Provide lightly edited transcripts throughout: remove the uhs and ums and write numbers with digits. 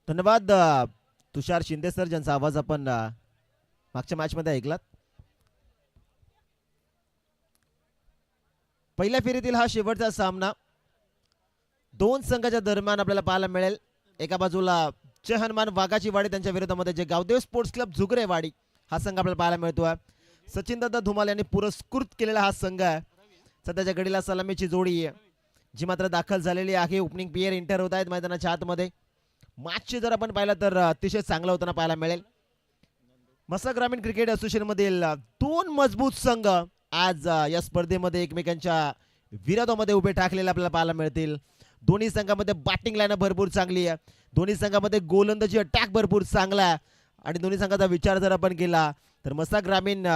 धन्यवाद तुषार शिंदे सर, ज्यांचा आवाज आपण मागच्या मॅच मध्ये ऐकलात. पहिल्या फेरीतील हा शेवटचा सामना दोन संघाच्या दरम्यान आपल्याला पाहायला मिळेल. एका बाजूला जय हनुमान वाघाची वाडी, त्यांच्या विरोधामध्ये जे गावदेव स्पोर्ट्स क्लब झुगरेवाडी हा संघ आपल्याला पाहायला मिळतोय. सचिन दादा धुमाल यांनी पुरस्कृत केलेला हा संघ आहे. सध्याच्या घडीला सलामीची जोडी आहे जी मात्र दाखल झालेली आहे. ओपनिंग प्लेयर इंटर होत आहेत मैदानाच्या आतमध्ये. मॅचचे जर आपण पाहिलं तर अतिशय चांगलं होताना पाहायला मिळेल. मसा ग्रामीण क्रिकेट असोसिएशन मधील दोन मजबूत संघ आज या स्पर्धेमध्ये एकमेकांच्या विरोधामध्ये उभे ठाकलेले आपल्याला पाहायला मिळतील. दोन्ही संघामध्ये बॅटिंग लाईन भरपूर चांगली आहे. दोन्ही संघामध्ये गोलंदाजी अटॅक भरपूर चांगला आहे. आणि दोन्ही संघाचा विचार जर आपण केला तर मसा ग्रामीण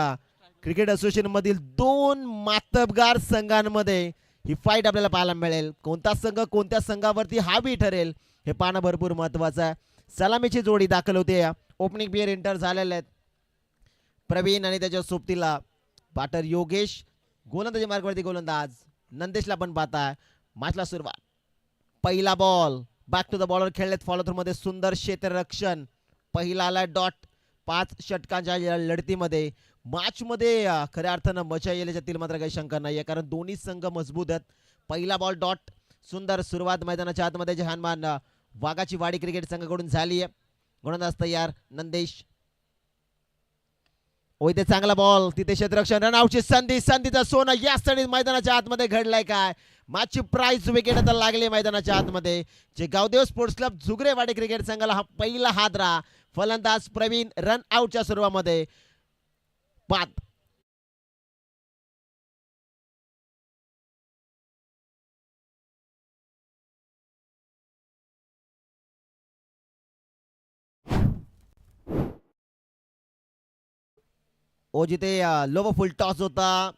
क्रिकेट असोसिएशन मधील दोन मातबगार संघांमध्ये ही फाईट आपल्याला पाहायला मिळेल. कोणता संघ कोणत्या संघावरती हावी ठरेल हे पाहणं भरपूर महत्वाचं आहे. सलामीची जोडी दाखल होते. ओपनिंग प्लेयर एंटर झालेले आहेत प्रवीण आणि त्याच्या सोबतीला बॅटर योगेश. गोलंदाजी मार्गवरती गोलंदाज नंदेशला पण पाहताय. मॅचला सुरुवात. पहिला ball back to the bowler खेळलेत. फॉलो थ्रू मध्ये सुंदर क्षेत्ररक्षण. पहिला आला डॉट. 5 षटकांच्या या लढतीमध्ये मॅच मध्ये खऱ्या अर्थानं मजा येईल याच्यातील मात्र काही शंका नाहीये, कारण दोन्ही संघ मजबूत आहेत. पहिला बॉल डॉट. सुंदर सुरुवात मैदानाच्या आतमध्ये जे हनुमान वाघाची वाडी क्रिकेट संघाकडून झाली आहे. गोलंदाज तयार नंदेश. ओ इथे चांगला बॉल, तिथे क्षेत्ररक्षण, रनआउटची संधी. संधीचा सोनं या सणीत मैदानाच्या आतमध्ये घडलाय काय. मॅचची प्राइज विकेट आता लागली मैदानाच्या आतमध्ये. जे गावदेव स्पोर्ट्स क्लब झुगरेवाडी क्रिकेट संघाला हा पहिला हादरा. फलंदाज प्रवीण रनआउटच्या सुरुवातीमध्ये बाद. ओ जिथे लोव फुल टॉस होता.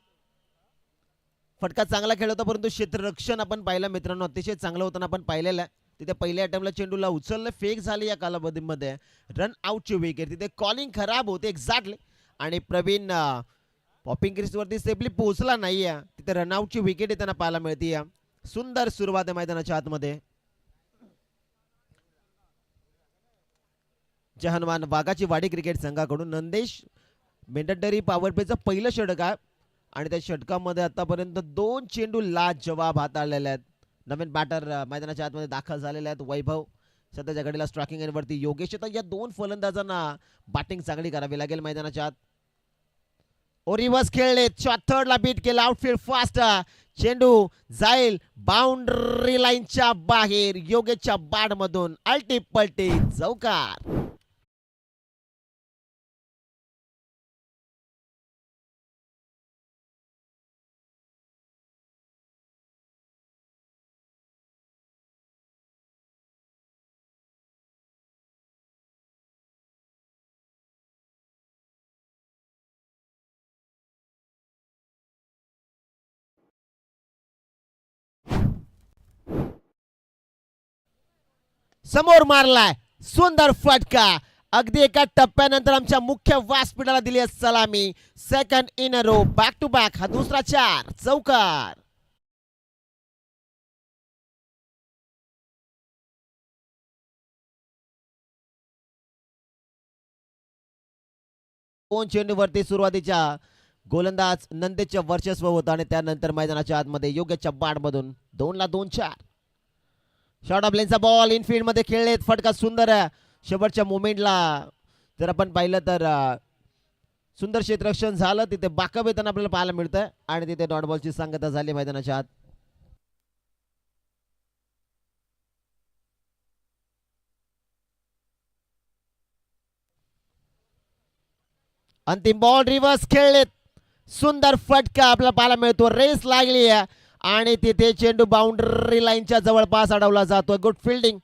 फटका चांगला खेळ होता, परंतु क्षेत्ररक्षण आपण पाहिलं मित्रांनो अतिशय चांगलं होताना आपण पाहिलेलं आहे. तिथे पहिल्या अटेम्प्टला चेंडूला उचललं, फेक झाली या कालावधीमध्ये. रन आउटची विकेट. तिथे कॉलिंग खराब होते एक्झॅक्टली. आणि प्रवीण पॉपिंग क्रीजवरती सेफली पोहोचला नाहीये. तिथे रनआउटची विकेट येताना पाहायला मिळते. सुंदर सुरुवात आहे मैदानाच्या आतमध्ये. जय हनुमान वाघाची वाडी क्रिकेट संघाकडून नंदेश मेंढरी पॉवर प्लेचं पहिलं षटक आहे. आणि त्या षटकामध्ये आतापर्यंत 2 चेंडू लाजवाब हाताळलेले आहेत. नवीन बॅटर मैदानाच्या आतमध्ये दाखल झालेले आहेत. वैभव. सध्याच्या घडीला स्ट्रायकिंग एंडवरती योगेश. तर या दोन फलंदाजांना बॅटिंग चांगली करावी लागेल मैदानाच्या आत. ओ रिव्हर्स खेळले. थर्डला बीट केला. Outfield fast. चेंडू जाईल बाउंड्री लाईनच्या बाहेर. योगेशच्या बॅट मधून अल्टी पलटी चौकार. समोर मारलाय. सुंदर फटका. अगदी एका टप्प्यानंतर आमच्या मुख्य व्यासपीठाला दिली आहे सलामी. Second in a row. Back to back हा दुसरा 4 चौकार. दोन चेंडूवरती सुरुवातीच्या गोलंदाज नंदेच्या वर्चस्व होतं आणि त्यानंतर मैदानाच्या आतमध्ये योग्यच्या बॅटमधून 2 ला 2 4. शॉर्ट ऑफ लेनचा बॉल इनफील्ड मध्ये खेळलेत. फटका सुंदर आहे. शेवटच्या मोमेंटला जर आपण पाहिलं तर सुंदर क्षेत्ररक्षण झालं. तिथे बाकअप येताना आपल्याला पाहायला मिळतं आणि तिथे डॉट बॉलची सांगता झाली मैदानाच्या आत. अंतिम बॉल रिव्हर्स खेळलेत. सुंदर फटका आपल्याला पाहायला मिळतो. रेस लागली आहे आणि तिथे चेंडू बाउंड्री लाईनच्या जवळपास अडवला जातोय. Good fielding.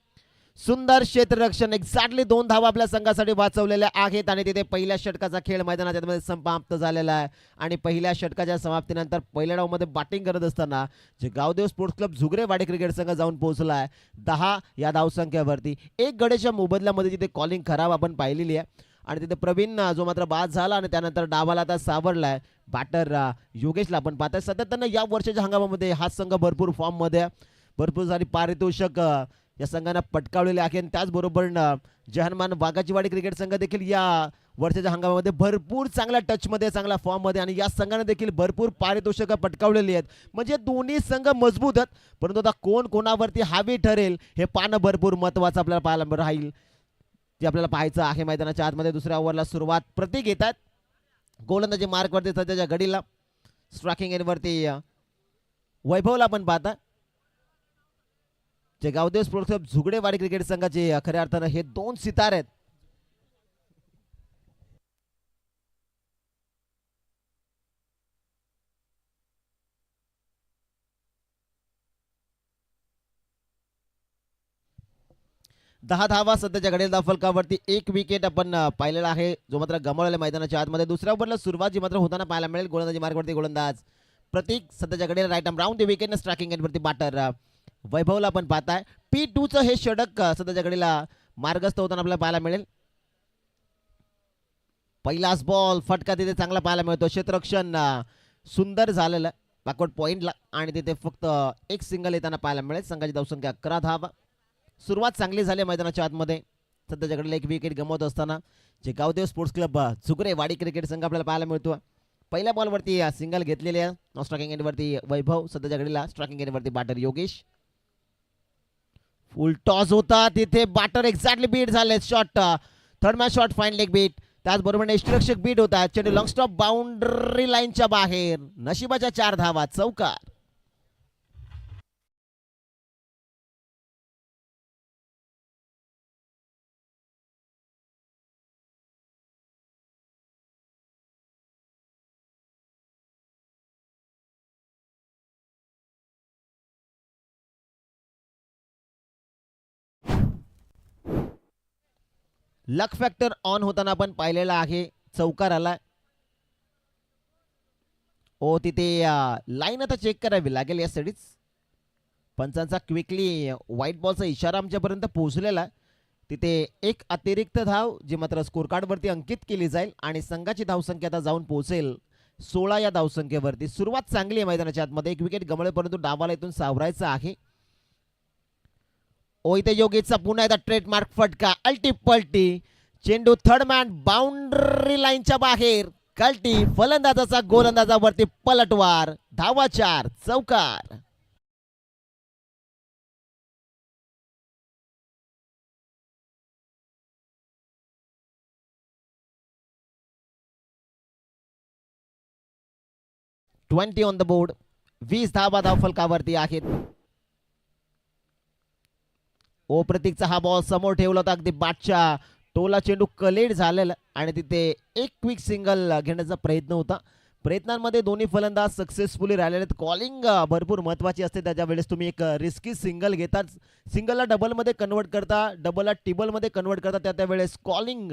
सुंदर क्षेत्ररक्षण. एक्झॅक्टली 2 धावा आपल्या संघासाठी वाचवलेल्या आहेत. आणि तिथे पहिल्या षटकाचा खेळ मैदानाच्या समाप्त झालेला आहे. आणि पहिल्या षटकाच्या समाप्तीनंतर पहिल्या डावमध्ये बॅटिंग करत असताना जे गावदेव स्पोर्ट्स क्लब झुगरेवाडी क्रिकेट संघ जाऊन पोहोचला आहे 10 या धावसंख्येवरती. एक गडेच्या मोबदल्यामध्ये तिथे कॉलिंग खराब आपण पाहिलेली आहे. आणि तिथे प्रवीण जो मात्र बाद झाला आणि त्यानंतर डावाला आता सावरलाय बॅटर योगेशला आपण पाहताय. सातत्यानं या वर्षाच्या हंगामामध्ये हा संघ भरपूर फॉर्म मध्ये भरपूर सारी पारितोषिक या संघानं पटकावलेले आहे आणि त्याचबरोबर जहानमान वाघाचीवाडी क्रिकेट संघ देखील या वर्षाच्या हंगामामध्ये भरपूर चांगल्या टचमध्ये चांगल्या फॉर्ममध्ये आणि या संघाने देखील भरपूर पारितोषिकं पटकावलेली आहेत. म्हणजे दोन्ही संघ मजबूत आहेत, परंतु आता कोण कोणावरती हावी ठरेल हे पाहणं भरपूर महत्त्वाचं आपल्याला पाहायला राहील, जे आपल्याला पाहायचं आहे. मैदानाच्या आतमध्ये दुसऱ्या ओव्हरला सुरुवात प्रतीक येतात. गोलंदाजी मार्कवरती सध्याच्या घडीला स्ट्रायकिंग एंडवरती वैभवला पण पाहता. जे गावदेव स्पोर्ट्स क्लब झुगडेवाडी क्रिकेट संघाचे खऱ्या अर्थानं हे दोन सितारे आहेत. दहा धावा सध्याच्या घडीला धाव फलकावरती एक विकेट आपण पाहिलेला आहे, जो मात्र गमावलेला मैदानाच्या आतमध्ये. दुसऱ्या ओव्हरला सुरुवात जी मात्र होताना पाहायला मिळेल. गोलंदाजी मार्कवरती गोलंदाज प्रतीक सध्याच्या घडीला right arm round the wicket striking एंडवरती बॅटर वैभवला पण पाहताय. P2चं हे षटक सध्याच्या घडीला मार्गस्थ होताना आपल्याला पाहायला मिळेल. पहिलाच बॉल फटका तिथे चांगला पाहायला मिळतो. क्षेत्ररक्षण सुंदर झालेलं बॅकवर्ड पॉइंटला आणि तिथे फक्त एक सिंगल येताना पाहायला मिळेल. संघाची धावसंख्या 11 धावा. सुरुवात चांगली झाली मैदानाच्या आतमध्ये. सध्याच्या घडीला एक विकेट गमावत असताना जे गावदेव स्पोर्ट्स क्लब झुगरेवाडी क्रिकेट संघ आपल्याला पाहायला मिळतो. पहिल्या बॉलवरती सिंगल घेतलेली आहे. स्ट्रायकिंग एंडवरती वैभव सध्याच्या घडीला स्ट्रायकिंग एंडवरती बॅटर योगेश. फुल टॉस होता तिथे बॅटर एक्झॅक्टली बीट झाले. Shot third match shot fine leg beat. त्याचबरोबर यष्टिरक्षक बीट होता. चेंडू लॉंग स्टॉप बाउंड्री लाईनच्या बाहेर. नशिबाच्या 4 धावा चौकार. लक फॅक्टर ऑन होताना आपण पाहिलेला आहे. चौकार आला. ओ तिथे लाईन आता चेक करावी लागेल यासाठीच. पंचांचा क्विकली व्हाईट बॉलचा इशारा आमच्यापर्यंत पोहोचलेला. तिथे एक अतिरिक्त धाव जी मात्र स्कोर कार्डवरती अंकित केली जाईल आणि संघाची धावसंख्या आता जाऊन पोहोचेल 16 या धावसंख्येवरती. सुरुवात चांगली आहे मैदानाच्या आतमध्ये. एक विकेट गमळे परंतु डावाला इथून सावरायचं आहे. ओ इथे योगेशचा पुन्हा एकदा ट्रेडमार्क फटका. अल्टी पलटी. चेंडू थर्ड मॅन बाउंड्री लाईनच्या बाहेर. कल्टी फलंदाजाचा गोलंदाजावरती पलटवार. धावा 4 चौकार. Twenty on the board. 20 धावा धाव फलकावरती आहेत. ओ प्रतीकचा हा बॉल समोर ठेवला होता अगदी बॅटच्या टोला. चेंडू कलेड झालेला आणि तिथे एक क्विक सिंगल घेण्याचा प्रयत्न होता. प्रयत्नांमध्ये दोन्ही फलंदाज सक्सेसफुली राहिलेले आहेत. कॉलिंग भरपूर महत्त्वाची असते. त्याच्या वेळेस तुम्ही एक रिस्की सिंगल घेतात. सिंगलला डबलमध्ये कन्वर्ट करता, डबलला टिबलमध्ये कन्वर्ट करता. त्या वेळेस कॉलिंग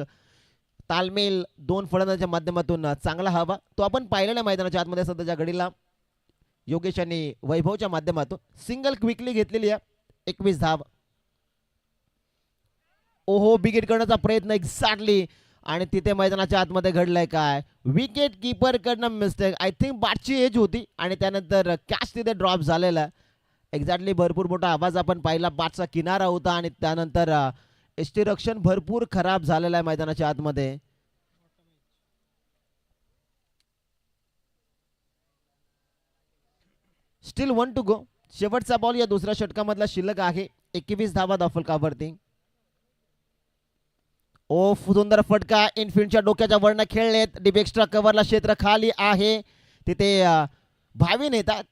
तालमेल दोन फलंदाजांच्या माध्यमातून चांगला हवा. तो आपण पाहिलेल्या मैदानाच्या आतमध्ये सध्याच्या घडीला योगेश आणि वैभवच्या माध्यमातून सिंगल क्विकली घेतलेली आहे. 21 धाव. ओहो विकेट करण्याचा प्रयत्न एक्झॅक्टली आणि तिथे मैदानाच्या आतमध्ये घडलंय काय. विकेट किपर कडनं मिस्टेक. आय थिंक बॅटची एज होती आणि त्यानंतर कॅच तिथे ड्रॉप झालेला. एक्झॅक्टली भरपूर मोठा आवाज आपण पाहिला. बॅटचा किनारा होता आणि त्यानंतर यष्टिरक्षण भरपूर खराब झालेला आहे मैदानाच्या आतमध्ये. Still 1 to go. शेवटचा बॉल या दुसऱ्या षटकामधला शिल्लक आहे. 21 धावा धाव फलकावरती. ओ सुंदर फटका इनफिल्डच्या डोक्याच्या वरनं खेळलेत. डीप एक्स्ट्रा कव्हरला क्षेत्र खाली आहे. तिथे भावी नेतात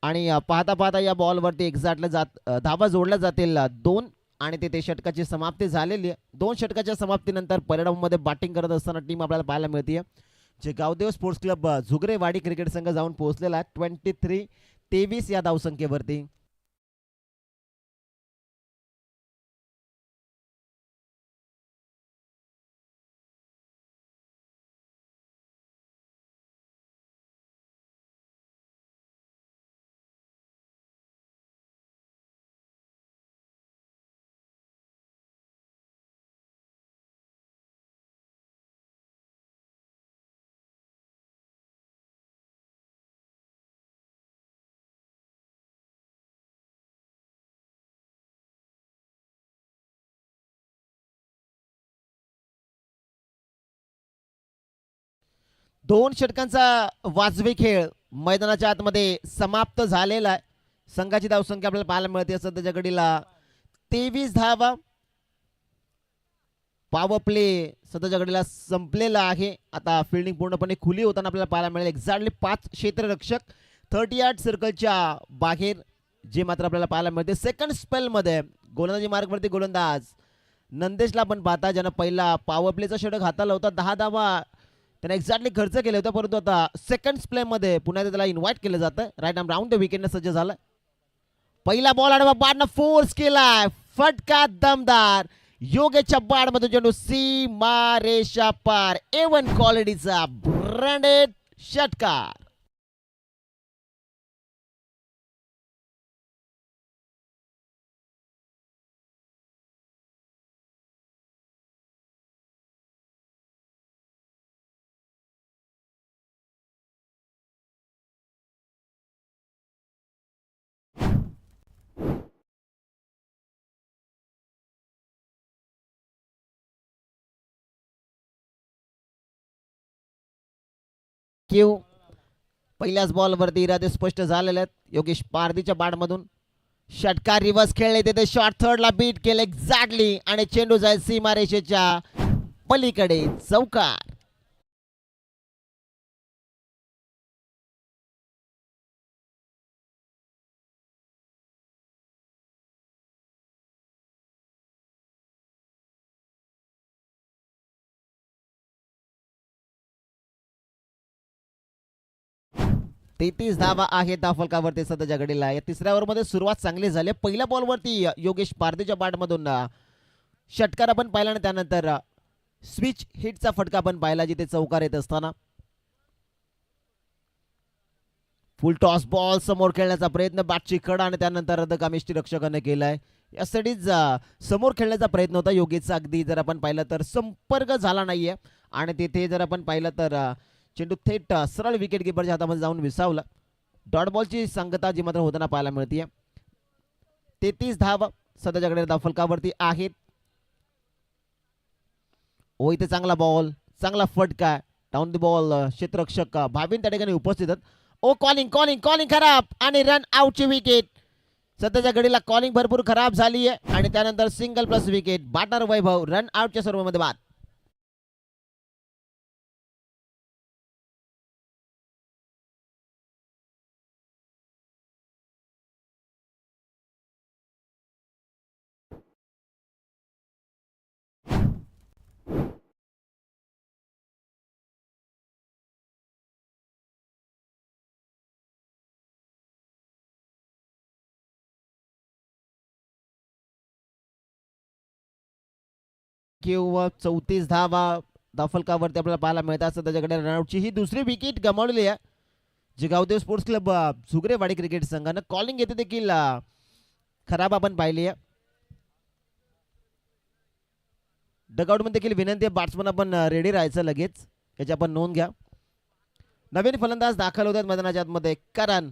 आणि पाहता पाहता या बॉलवरती एक्झॅक्टला धावा जोडल्या जातील 2 आणि तिथे षटकाची समाप्ती झालेली आहे. 2 षटकाच्या समाप्तीनंतर परिणामामध्ये बॅटिंग करत असताना टीम आपल्याला पाहायला मिळते. जे गावदेव स्पोर्ट्स क्लब झुगरेवाडी क्रिकेट संघ जाऊन पोहोचलेला आहे 23 या धावसंख्येवरती. दोन षटकांचा वाजवी खेळ मैदानाच्या आतमध्ये समाप्त झालेला आहे. संघाची धावसंख्या आपल्याला पाहायला मिळते सध्याच्या घडीला 23 धावा. पॉवर प्ले सध्याच्या घडीला संपलेला आहे. आता फिल्डिंग पूर्णपणे खुली होताना आपल्याला पाहायला मिळेल. एक्झॅक्टली 5 क्षेत्ररक्षक 38 सर्कलच्या बाहेर जे मात्र आपल्याला पाहायला मिळते. सेकंड स्पेल मध्ये गोलंदाजी मार्गवरती गोलंदाज नंदेशला पण पाहता, ज्यानं पहिला पॉवर प्लेचा षटक हाताला होता. 10 धावा त्याने एक्झॅक्टली खर्च केले होते, परंतु आता सेकंड स्प्ले मध्ये पुन्हा त्याला इन्व्हाइट केलं जातं. राईट आर्म राऊंड द विकेटने सज्ज झाला. पहिला बॉल आडवा बाडनं फोर्स केलाय, फटका दमदार. योगेशच्या बाडमधून चेंडू सीमा रेषा पार. A1 क्वालिटीचा ब्रँडेड षटकार. क्यू पहिल्याच बॉलवरती इरादे स्पष्ट झालेले आहेत. योगेश पारदीच्या बाडमधून षटकार रिव्हर्स खेळले, तिथे शॉर्ट थर्डला बीट केले एक्झॅक्टली आणि चेंडू जाईल सीमारेषेच्या पलीकडे. चौकार. तेहतीस धावा आहेत धावफलकावरती सध्याच्या घडीला. या तिसऱ्या ओव्हरमध्ये सुरुवात चांगली झाली. पहिल्या बॉलवरती योगेश पारदेच्या बॅटमधून षटकार आपण पाहिला आणि त्यानंतर स्विच हिटचा फटका आपण पाहिला, जिथे चौकार येत असताना फुल टॉस बॉल समोर खेळण्याचा प्रयत्न, बॅटची कडा आणि त्यानंतर रद्दकामिष्टी रक्षकाने केलाय. यासाठीच समोर खेळण्याचा प्रयत्न होता योगेशचा. अगदी जर आपण पाहिलं तर संपर्क झाला नाहीये आणि तिथे जर आपण पाहिलं तर चेंडू थेट सरळ विकेट किपरच्या हातामध्ये जाऊन विसावला. डॉट बॉलची सांगता जी मात्र होताना पाहायला मिळते. 33 धावा सध्याच्याकडे धावफलकावरती आहेत. ओ इथे चांगला बॉल, चांगला फटका, डाऊन द बॉल. क्षेत्ररक्षक भाविन त्या ठिकाणी उपस्थित आहेत. ओ कॉलिंग कॉलिंग कॉलिंग खराब आणि रन आउटची विकेट. सध्याच्या घडीला कॉलिंग भरपूर खराब झाली आहे आणि त्यानंतर सिंगल प्लस विकेट. बॅटर वैभव रन आउटच्या सर्वांमध्ये बाद. किंवा 34 धावा धावफलकावरती आपल्याला पाहायला मिळतात. सध्याच्याकडे रनआउटची ही दुसरी विकेट गमावलेली आहे. जे गावदेव स्पोर्ट्स क्लब झुगरेवाडी क्रिकेट संघानं कॉलिंग येथे देखील खराब आपण पाहिली आहे. डगआउट मध्ये देखील विनंती आहे, बॅट्समन आपण रेडी राहायचं लगेच, याची आपण नोंद घ्या. नवीन फलंदाज दाखल होतात मैदानाच्या आतमध्ये. करण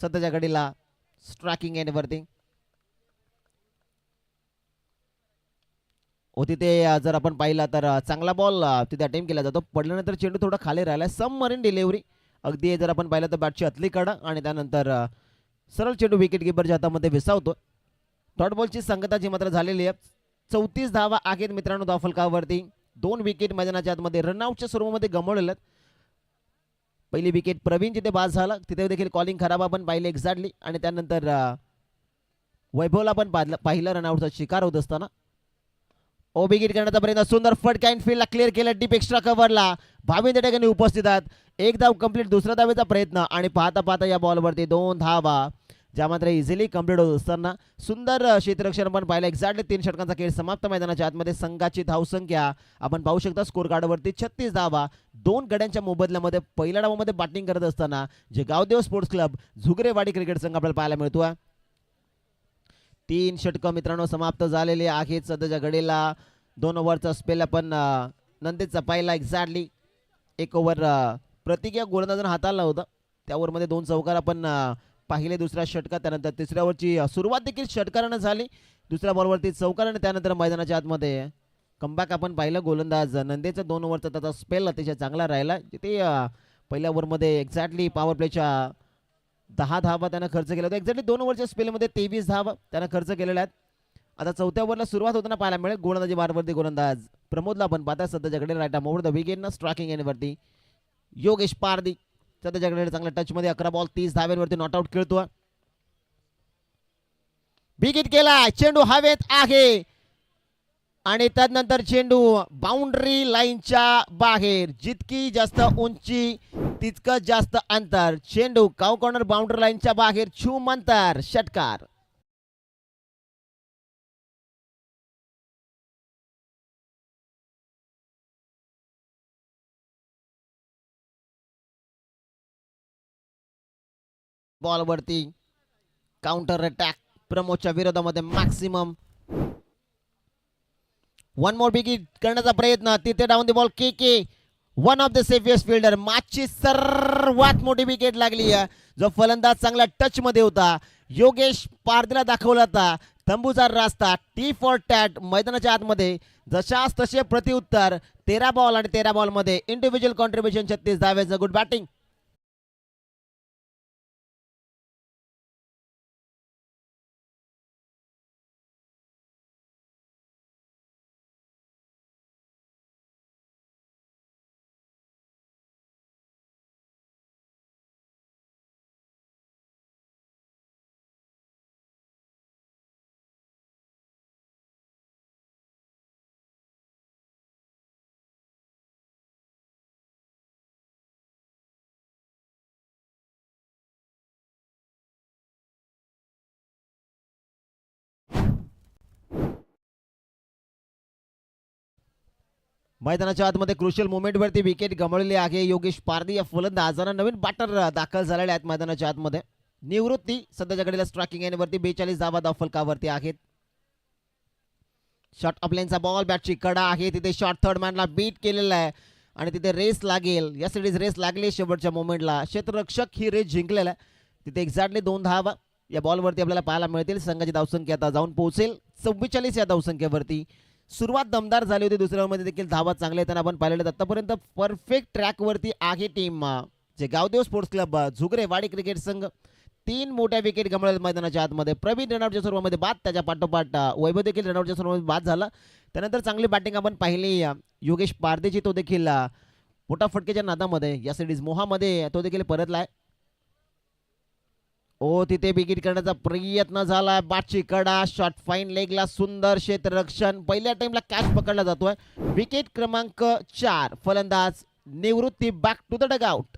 सध्याच्या घडीला स्ट्रायकिंग एंडवरती. तिथे जर आपण पाहिला तर चांगला बॉल तिथे अटेम्प्ट केला जातो, पडल्यानंतर चेंडू थोडा खाली राहिला. सबमरीन डिलिव्हरी अगदी जर आपण पाहिलं तर बॅटची अतली कडा आणि त्यानंतर सरळ चेंडू विकेट किपरच्या हातामध्ये विसावतो. डॉट बॉलची संगता जी मात्र झालेली आहे. 34 धावा आहेत मित्रांनो धावफलकावरती. 2 विकेट मैदानाच्या आतमध्ये रनआउटच्या स्वरूपामध्ये गमावलेल्या आहेत. पहिली विकेट प्रवीण जिथे बाद झाला तिथे देखील कॉलिंग खराब आपण पाहिले एक्झॅक्टली आणि त्यानंतर वैभवला पण पाहिलं रनआउटचा शिकार होत असताना. ओ विकेट करण्याचा प्रयत्न, सुंदर फटका इनफिल्डला क्लिअर केला डीप एक्स्ट्रा कव्हरला. भावी त्या ठिकाणी उपस्थित आहेत. एक धाव कंप्लीट, दुसऱ्या धावेचा प्रयत्न आणि पाहता पाहता या बॉलवरती 2 धावा ज्या मात्र इझिली कंप्लीट होत असताना सुंदर क्षेत्ररक्षण पण पाहिलं. एक्झॅक्टली 3 षटकांचा खेळ समाप्त. मैदानाच्या आतमध्ये संघाची धावसंख्या आपण पाहू शकता स्कोर कार्डवरती 36 धावा. 2 गड्यांच्या मोबदल्यामध्ये पहिल्या डावामध्ये बॅटिंग करत असताना जे गावदेव स्पोर्ट्स क्लब झुगरेवाडी क्रिकेट संघ आपल्याला पाहायला मिळतोय. 3 षटकं मित्रांनो समाप्त झालेले आहेत. सध्याच्या घडीला 2 ओव्हरचा स्पेल आपण नंदेचा पाहिला. एक्झॅक्टली 1 ओव्हर प्रतिक्रिया गोलंदाजानं हाताळला होता, त्या ओव्हरमध्ये 2 चौकार आपण पाहिले दुसऱ्या षटकात. त्यानंतर तिसऱ्या ओव्हरची सुरुवात देखील षटकारानं झाली. दुसऱ्या बॉलवरती चौकार आणि त्यानंतर मैदानाच्या आतमध्ये कमबॅक आपण पाहिलं. गोलंदाज नंदेचा 2 ओव्हरचा त्याचा स्पेल अतिशय चांगला राहिला. जिथे पहिल्या ओव्हरमध्ये एक्झॅक्टली पॉवर प्लेच्या 10 धावा त्यानं खर्च केल्या होत्या. एक्झॅक्टली 2 ओव्हरच्या स्पेलमध्ये 23 धावा त्यानं खर्च केलेल्या आहेत. आता चौथ्या ओव्हरला सुरुवात होताना पाहायला मिळेल. गोलंदाजी बारवरती गोलंदाज प्रमोदला आपण पाहता सध्याच्याकडे right arm over the wicket striking एंडवरती योगेश पारदी सध्याच्याकडे चांगल्या टचमध्ये 11 बॉल 30 धाव्यांवरती नॉट आउट खेळतो. विकेट केला. चेंडू हवेत आहे आणि त्यानंतर चेंडू बाउंड्री लाईनच्या बाहेर. जितकी जास्त उंची तितकं जास्त अंतर. चेंडू काउ कॉर्नर बाउंड्री लाईनच्या बाहेर. छूम अंतर. षटकार. बॉलवरती काउंटर अटॅक प्रमोदच्या विरोधामध्ये मॅक्सिमम. वन मोर विकेट करण्याचा प्रयत्न. तिथे down the ball K one off the safest fielder. मॅचची सर्वात मोठी विकेट लागली आहे. जो फलंदाज चांगला टच मध्ये होता. योगेश पारदीला दाखवला होता तंबूचा रास्ता. टी फॉर टॅट मैदानाच्या आतमध्ये जशास तसे प्रतिउत्तर. 13 बॉल आणि 13 बॉल मध्ये इंडिव्हिज्युअल कॉन्ट्रीब्युशन 36 धाव्याचं. Good batting. मैदानाच्या आतमध्ये क्रुशियल मोमेंट वरती विकेट गमावलेली आहे. योगेश पारदी या फलंदाजांना नवीन बॅटर दाखल झालेले आहेत मैदानाच्या आतमध्ये. निवृत्ती सध्याच्या घडीला स्ट्रायकिंग एंडवरती 42 धावा फलकावरती आहेत. शॉट ऑफ लाईनचा बॉल बॅटची कडा आहे. तिथे शॉट थर्ड मॅनला बीट केलेला आहे आणि तिथे रेस लागेल. या सिरीज रेस लागली शेवटच्या मोमेंटला. क्षेत्ररक्षक ही रेस जिंकलेला आहे. तिथे एक्झॅक्टली 2 धावा या बॉलवरती आपल्याला पाहायला मिळतील. संघाची धावसंख्या आता जाऊन पोहोचेल 44 या धावसंख्येवरती. सुरुवात दमदार झाली होती. दुसऱ्या ओव्हरमध्ये देखील धावा चांगल्या येताना आपण पाहिलेले. आतापर्यंत परफेक्ट ट्रॅकवरती आहे टीम जे गावदेव स्पोर्ट्स क्लब झुगरे वाडी क्रिकेट संघ. 3 मोठ्या विकेट गमावल्या मैदानाच्या आतमध्ये. प्रवीण रनआउटच्या स्वरूपामध्ये बाद. त्याच्या पाठोपाठ वैभव देखील रनआउटच्या स्वरूपामध्ये बाद झाला. त्यानंतर चांगली बॅटिंग आपण पाहिली योगेश पारदेची. तो देखील मोठा फटकेच्या नादामध्ये या सिरीज मोहामध्ये तो देखील परतलाय. ओ तिथे विकेट करण्याचा प्रयत्न झाला. बॅटची कडा. शॉट फाईन लेगला. सुंदर क्षेत्ररक्षण. पहिल्या टाइमला कॅच पकडला जातोय. विकेट क्रमांक 4. फलंदाज निवृत्ती back to the dugout.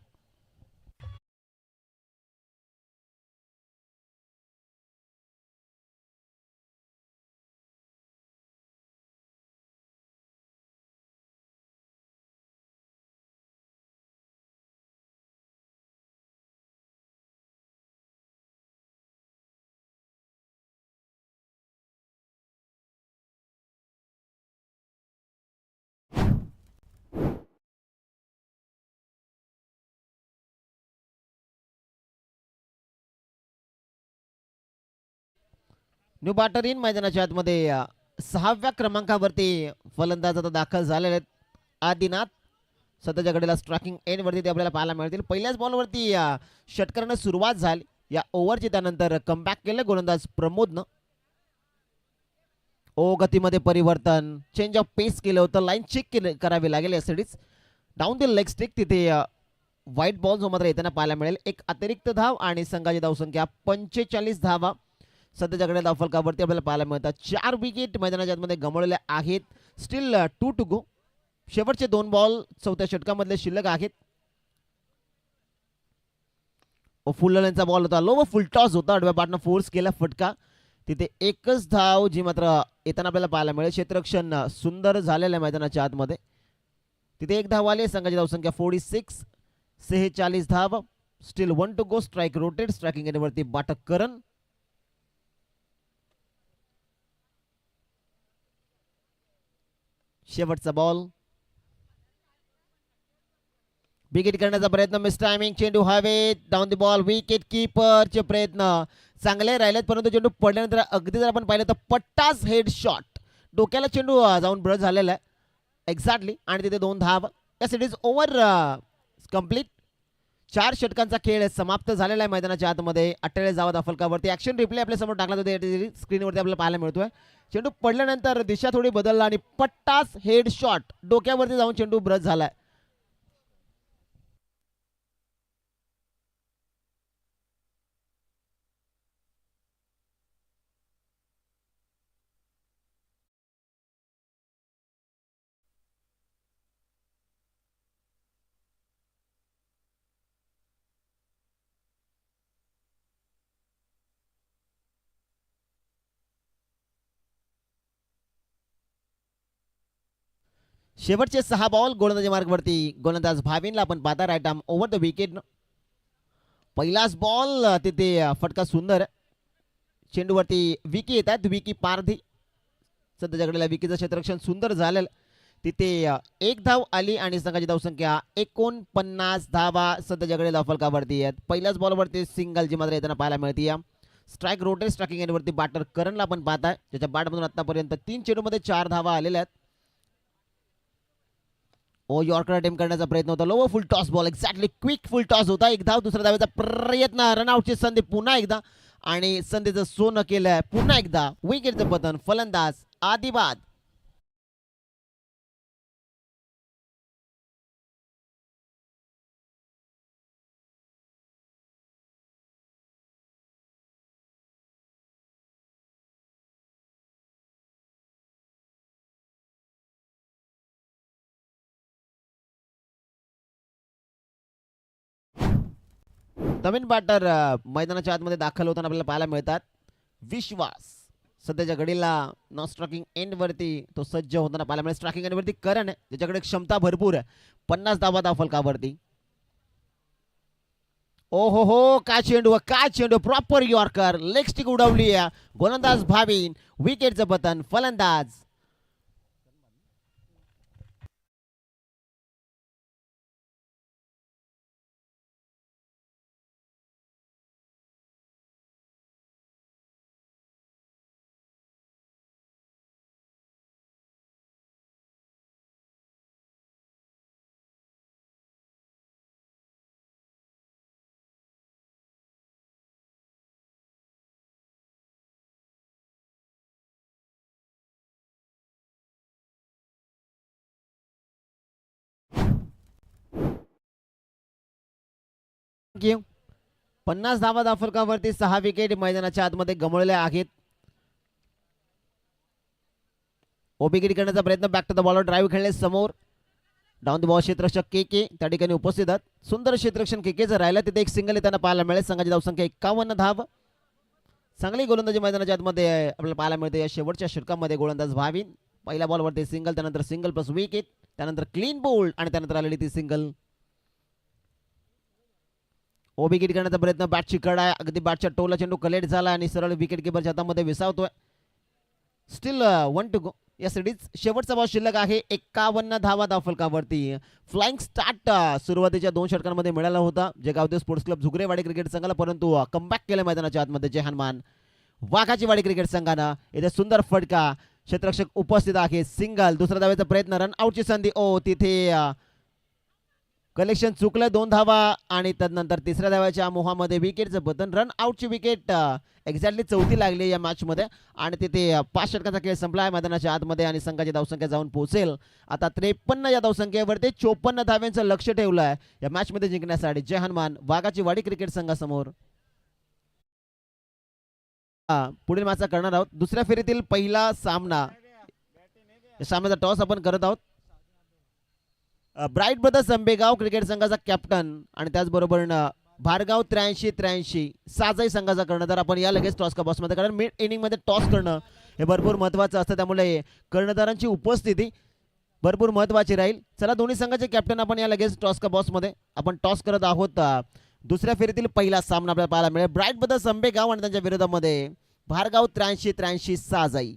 New batter in मैदानाच्या आतमध्ये 6व्या क्रमांकावरती फलंदाज आता दाखल झालेले आहेत. आदिनाथ सध्याच्या घडीला स्ट्रायकिंग एंडवरती ते आपल्याला पाहायला मिळतील. पहिल्याच बॉलवरती षटकारानं सुरुवात झाली या ओव्हरची. त्यानंतर कमबॅक केलं गोलंदाज प्रमोदनं. ओ गतीमध्ये परिवर्तन. चेंज ऑफ पेस केलं होतं. लाईन चेक करावी लागेल यासाठीच. डाऊन द लेग स्टिक तिथे व्हाईट बॉल जो मात्र येताना पाहायला मिळेल. एक अतिरिक्त धाव आणि संघाची धावसंख्या 45 धावा सध्याच्याकडे धावफलकावरती आपल्याला पाहायला मिळतात. 4 विकेट मैदानाच्या आतमध्ये गमावलेल्या आहेत. Still 2 to go. शेवटचे 2 बॉल चौथ्या षटकामधले शिल्लक आहेत. फुल लाईनचा बॉल होता. लो व फुल टॉस होता. आडव्या बॅटनं फोर्स केला फटका. तिथे एकच धाव जी मात्र येताना आपल्याला पाहायला मिळेल. क्षेत्ररक्षण सुंदर झालेलं आहे मैदानाच्या आतमध्ये. तिथे 1 धाव आली. संघाची धावसंख्या 46. 46 धाव. Steal 1 to go. Strike rotated. Striking एंडवरती बाटकरन. शेवटचा बॉल. विकेट करण्याचा प्रयत्न. Miss timing. चेंडू हवेत. Down the ball. विकेट कीपरचे प्रयत्न चांगले राहिलेत परंतु चेंडू पडल्यानंतर अगदी जर आपण पाहिलं तर पट्टास हेड शॉट. डोक्याला चेंडू जाऊन ब्रश झालेला आहे एक्झॅक्टली, आणि तिथे 2 धाव. Yes, it is over complete. 4 षटकांचा खेळ समाप्त झालेला आहे मैदानाच्या आतमध्ये. 48 धावा फलकावरती. ऍक्शन रिप्ले आपल्या समोर टाकला जातो स्क्रीनवरती आपल्याला पाहायला मिळतोय. चेंडू पडल्यानंतर दिशा थोडी बदलला आणि पट्टास हेड शॉट डोक्यावरती जाऊन चेंडू ब्रश झालाय. शेवटचे 6 बॉल गोलंदाजी मार्गवरती. गोलंदाज भाविनला आपण पाहता right arm over the wicket. पहिलाच बॉल तिथे फटका सुंदर. चेंडूवरती विकी येत आहेत. विकी पारधी सध्याच्या घडीला विकीचं क्षेत्ररक्षण सुंदर झालेलं. तिथे 1 धाव आली आणि संघाची धावसंख्या 49 धावा सध्याच्या घडीला फलकावरती आहेत. पहिल्याच बॉलवरती सिंगल जी मात्र येताना पाहायला मिळते. स्ट्राईक रोटेट स्ट्रायकिंग एंडवरती बॅटर करणला आपण पाहताय, ज्याच्या बॅटमधून आतापर्यंत 3 चेंडूमध्ये 4 धावा आलेल्या आहेत. यॉर्कर अटेम्प्ट करण्याचा प्रयत्न होता. लो फुल टॉस बॉल एक्झॅक्टली क्विक फुल टॉस होता. 1 धाव. दुसऱ्या धावेचा प्रयत्न. रनआउटची संधी पुन्हा एकदा आणि संधीचं सोनं केलंय पुन्हा एकदा. विकेटचं पतन. फलंदाज आदिबाद. नवीन बॅटर मैदानाच्या आतमध्ये दाखल होताना आपल्याला पाहायला मिळतात. विश्वास सध्याच्या घडीला नॉन स्ट्रायकिंग एंड वरती तो सज्ज होताना पाहायला मिळेल. स्ट्रायकिंग एंड वरती करण आहे, ज्याच्याकडे क्षमता भरपूर आहे. 50 धावा फलकावरती. ओ हो काय चेंडू, काय चेंडू. Proper yorker. लेग स्टिक उडवली आहे. गोलंदाज भाविन. विकेटचं पतन. फलंदाज घेऊ. 50 धावा फलकावरती. 6 विकेट मैदानाच्या आतमध्ये गमावलेल्या आहेत. ओबीगिरी करण्याचा प्रयत्न. Back to the bowler. Drive खेळले समोर. डाऊन द बॉल क्षेत्ररक्षक के के त्या ठिकाणी उपस्थित आहेत. सुंदर क्षेत्ररक्षण के केचं राहिलं. तिथे एक सिंगल येताना पाहायला मिळेल. संघाची धावसंख्या 51 धाव. चांगली गोलंदाजी मैदानाच्या आतमध्ये आपल्याला पाहायला मिळते. या शेवटच्या षटकामध्ये गोलंदाज भाविन. पहिल्या बॉलवरती सिंगल, त्यानंतर सिंगल प्लस विकेट, त्यानंतर क्लीन बोल्ड आणि त्यानंतर आलेली ती सिंगल. ओबीगिरी करण्याचा प्रयत्न. बॅटची कडा आहे. अगदी बॅटच्या टोला चेंडू कलेक्ट झाला आणि सरळ विकेट किपरच्या हातामध्ये विसावतोय. स्टील 1 टू गो. या सिडीज शेवटचा बॉल शिल्लक आहे. 51 धावा फलकावरती. फ्लाइंग स्टार्ट सुरुवातीच्या 2 षटकांमध्ये मिळाला होता जे गावदेव स्पोर्ट्स क्लब झुगरेवाडी क्रिकेट संघाला, परंतु कमबॅक केलं मैदानाच्या आतमध्ये जे हनुमान वाघाची वाडी क्रिकेट संघानं. इथे सुंदर फटका. क्षेत्ररक्षक उपस्थित आहे. सिंगल. दुसऱ्या धावेचा प्रयत्न. रन आउटची संधी. तिथे कलेक्शन चुकलं. 2 धावा आणि त्यानंतर तिसऱ्या धाव्याच्या मोहामध्ये विकेटचं पतन. रन आउटची विकेट एक्झॅक्टली 4थी लागली या मॅच मध्ये आणि तिथे 5 षटकांचा खेळ संपला आहे मैदानाच्या आतमध्ये आणि संघाची धावसंख्या जाऊन पोहोचेल आता 53 या धावसंख्येवरती. 54 धाव्यांचं लक्ष ठेवलं आहे या मॅच मध्ये जिंकण्यासाठी जय हनुमान वाघाची वाडी क्रिकेट संघासमोर. पुढील मॅच करणार आहोत. दुसऱ्या फेरीतील पहिला सामना. सामन्याचा टॉस आपण करत आहोत. ब्राईट ब्रदर्स आंबेगाव क्रिकेट संघाचा कॅप्टन आणि त्याचबरोबर भारगाव 83-83 साजाई संघाचा कर्णधार. आपण या लगेच टॉस का बॉक्समध्ये, कारण मिड इनिंग मध्ये टॉस करणं हे भरपूर महत्वाचं असतं, त्यामुळे कर्णधारांची उपस्थिती भरपूर महत्वाची राहील. चला दोन्ही संघाचे कॅप्टन आपण या लगेच टॉस का बॉक्समध्ये आपण टॉस करत आहोत. दुसऱ्या फेरीतील पहिला सामना आपल्याला पाहायला मिळेल. ब्राईट ब्रदर्स आंबेगाव आणि त्यांच्या विरोधामध्ये भारगाव 83-83 साजाई.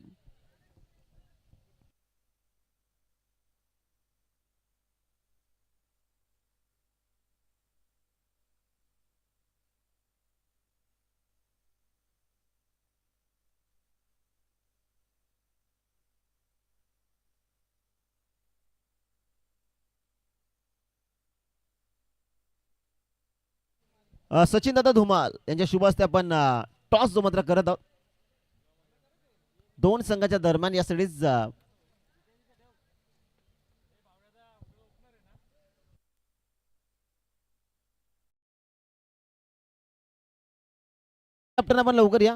सचिन दादा धुमाल यांच्या शुभ हस्ते आपण टॉस जो मात्र करत आहोत दोन संघाच्या दरम्यान यासाठीच कॅप्टन आपण लवकर या.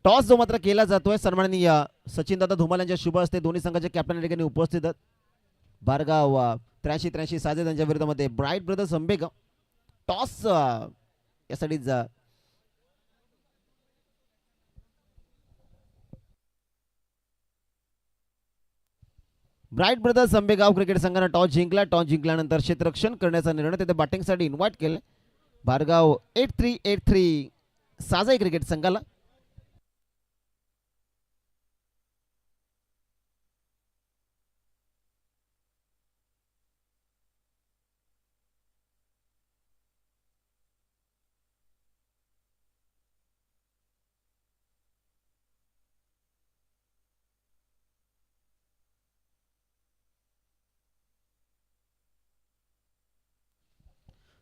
टॉस जो मात्र केला जातोय सन्माननीय सचिन दादा धुमाल यांच्या शुभ हस्ते दोन्ही संघाचे कॅप्टन या ठिकाणी उपस्थित आहेत. बारगाव 83-83 साजे त्यांच्या विरोधामध्ये ब्राईट ब्रदर्स अंबेगाव. टॉस यासाठी ब्राईट ब्रदर्स अंबेगाव क्रिकेट संघाने टॉस जिंकला. टॉस जिंकल्यानंतर क्षेत्ररक्षण करण्याचा निर्णय तिथे बॅटिंगसाठी इन्व्हाइट केले बारगाव 8383 साजाई क्रिकेट संघाला.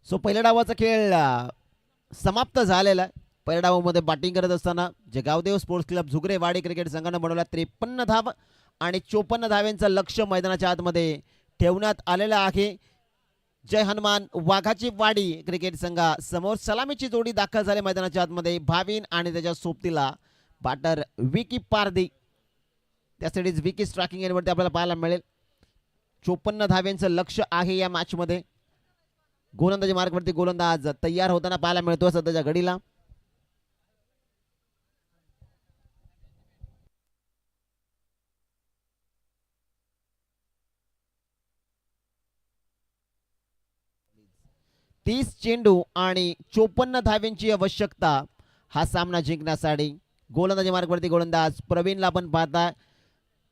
सो पहिल्या डावाचा खेळ समाप्त झालेला आहे. पहिल्या डावामध्ये बॅटिंग करत असताना जे गावदेव स्पोर्ट्स क्लब झुगरेवाडी क्रिकेट संघानं बनवला 53 धावा आणि 54 धाव्यांचं लक्ष मैदानाच्या आतमध्ये ठेवण्यात आलेलं आहे. जय हनुमान वाघाची वाडी क्रिकेट संघा समोर सलामीची जोडी दाखल झाली मैदानाच्या आतमध्ये. भाविन आणि त्याच्या सोबतीला बॅटर विकी पारदी. त्यासाठीच विकी स्ट्रायकिंग एंडवरती आपल्याला पाहायला मिळेल. 54 धाव्यांचं लक्ष आहे या मॅचमध्ये. गोलंदाजी मार्गवरती गोलंदाज तयार होताना पाहायला मिळतो सध्याच्या घडीला. तीस चेंडू आणि 54 धाव्यांची आवश्यकता हा सामना जिंकण्यासाठी. गोलंदाजी मार्गवरती गोलंदाज प्रवीणला आपण पाहता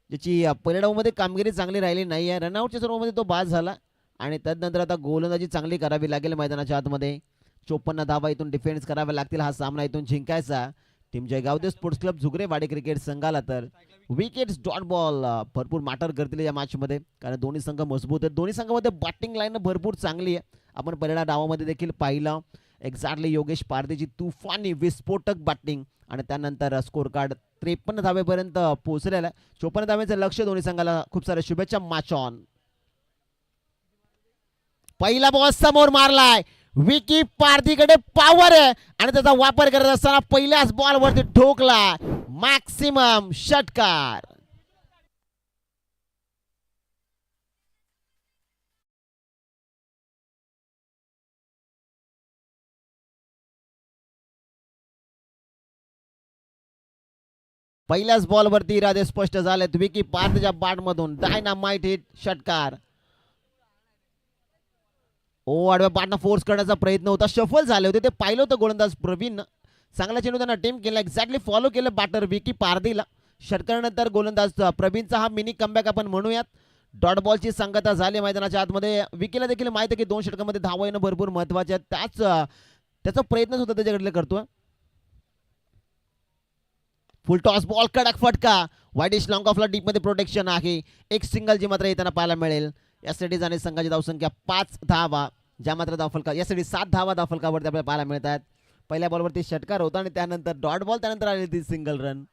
ज्याची पहिल्या डावमध्ये कामगिरी चांगली राहिली नाही आहे. रनआउटच्या सर्वांमध्ये तो बाद झाला आणि तदनंतर आता गोलंदाजी चांगली करावी लागेल मैदानाच्या आतमध्ये. 54 धावा इथून डिफेन्स कराव्या लागतील. हा सामना इथून जिंकायचा टीम जयगावदेव स्पोर्ट्स क्लब झुगरेवाडी क्रिकेट संघाला. तर विकेट्स डॉट बॉल भरपूर मॅटर करतील या मॅचमध्ये कारण दोन्ही संघ मजबूत आहेत. दोन्ही संघामध्ये बॅटिंग लाईन भरपूर चांगली आहे. आपण पहिल्या डावामध्ये देखील पाहिलं एक्झॅक्टली योगेश पारदेची तुफानी विस्फोटक बॅटिंग आणि त्यानंतर स्कोर कार्ड 53 धावेपर्यंत पोहोचलेला आहे. 54 धावेचं लक्ष दोन्ही संघाला. खूप साऱ्या शुभेच्छा. Match on. पहिला बॉल समोर मारलाय. विकी पारदीकडे पॉवर आहे आणि त्याचा वापर करत असताना पहिल्याच बॉलवरती ठोकला मॅक्सिमम षटकार. पहिल्याच बॉलवरती इरादे स्पष्ट झालेत. विकी पारदीच्या बॅटमधून डायनामाइट हिट षटकार. आडव्या बॅटनं फोर्स करण्याचा प्रयत्न होता. शफल झाले होते ते पाहिलं होतं गोलंदाज प्रवीण. चांगला चेंडू त्यांना टीम केला. एक्झॅक्टली फॉलो केलं बॅटर विकी पारदीला. षटकारानंतर गोलंदाज प्रवीणचा हा मिनी कमबॅक आपण म्हणूयात. डॉट बॉलची सांगता झाली मैदानाच्या आतमध्ये. विकीला देखील माहिती आहे की 2 षटकामध्ये धावा येणं भरपूर महत्वाचे आहे. त्याचा प्रयत्न सुद्धा त्याच्याकडे करतोय. फुल टॉस बॉल कडक फटका. वाईडिश लॉंग ऑफला डीप मध्ये प्रोटेक्शन आहे. एक सिंगल जी मात्र येताना पाहायला मिळेल. यासाठी जाणे संघाची धावसंख्या 5 धावा ज्या मात्र धावफलका यासाठी 7 धावा धावफलकावरती आपल्याला पाहायला मिळतात. पहिल्या बॉलवरती षटकार होता आणि त्यानंतर डॉट बॉल त्यानंतर आली ती सिंगल रन.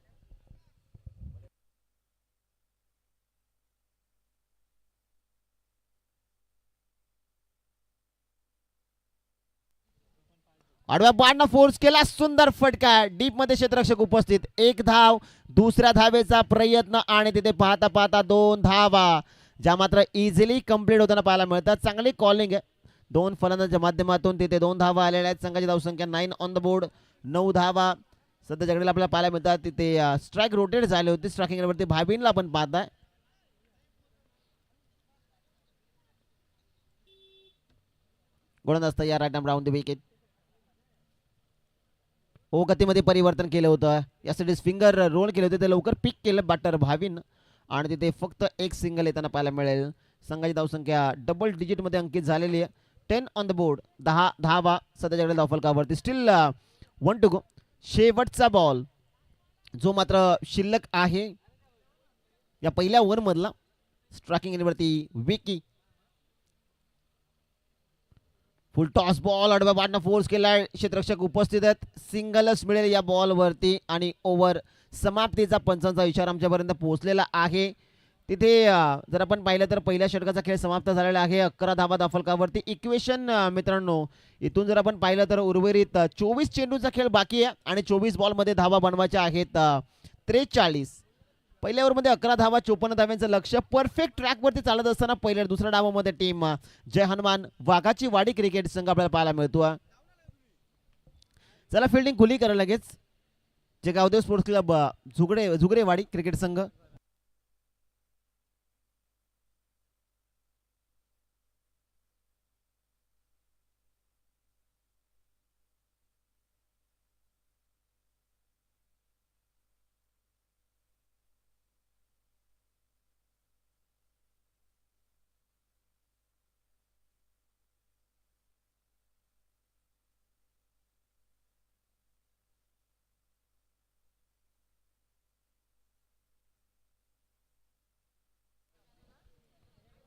आडव्या बॉलनं फोर्स केला. सुंदर फटका. डीप मध्ये क्षेत्ररक्षक उपस्थित. 1 धाव. दुसऱ्या धावेचा प्रयत्न आणि तिथे पाहता पाहता 2 धावा ज्या मात्र इझिली कंप्लीट होताना पाहायला मिळतात. चांगली कॉलिंग आहे 2 फलंदाजांच्या माध्यमातून. तिथे 2 धावा आलेल्या आहेत. संघाची धावसंख्या 9 ऑन द बोर्ड. 9 धावा सध्या जगडीला आपल्याला पाहायला मिळतात. तिथे स्ट्राईक रोटेट झाले होते. स्ट्रायकिंग वरती भाभीनला आपण पाहताय. गोलंदाज तयार. Right arm round the wicket. गतीमध्ये परिवर्तन केलं होतं. यासाठी फिंगर रोल केले होते ते लवकर पिक केलं बॅटर भावीन आणि तिथे फक्त एक सिंगल येताना पाहायला मिळेल. संघाची धावसंख्या डबल डिजिटमध्ये अंकित झालेली आहे. 10 ऑन द बोर्ड, 10 धावा सध्याच्याकडे धावफलकावरती. Steel 1 to go. शेवटचा बॉल जो मात्र शिल्लक आहे या पहिल्या ओव्हरमधला. स्ट्रायकिंग एंडवरती विकी. फुल टॉस बॉल आडव्या बाटनं फोर्स केलाय. क्षेत्ररक्षक उपस्थित आहेत. सिंगलच मिळेल या बॉलवरती आणि ओव्हर समाप्तीचा पंचांचा इशारा आमच्यापर्यंत पोहोचलेला आहे. तिथे जर आपण पाहिलं तर पहिल्या षटकाचा खेळ समाप्त झालेला आहे. 11 धावा धावफलकावरती. इक्वेशन मित्रांनो इथून जर आपण पाहिलं तर उर्वरित 24 चेंडूचा खेळ बाकी आहे आणि 24 बॉलमध्ये धावा बनवायच्या आहेत 43. पहिल्या ओव्हरमध्ये 11 धावा 54 धाव्यांचं लक्ष्य. परफेक्ट ट्रॅकवरती चालत असताना पहिल्या दुसऱ्या डावामध्ये टीम जय हनुमान वाघाची वाडी क्रिकेट संघ आपल्याला पाहायला मिळतो. चला फिल्डिंग खुली करा लगेच. जे गावदेव स्पोर्ट्स क्लब झुगरेवाडी क्रिकेट संघ.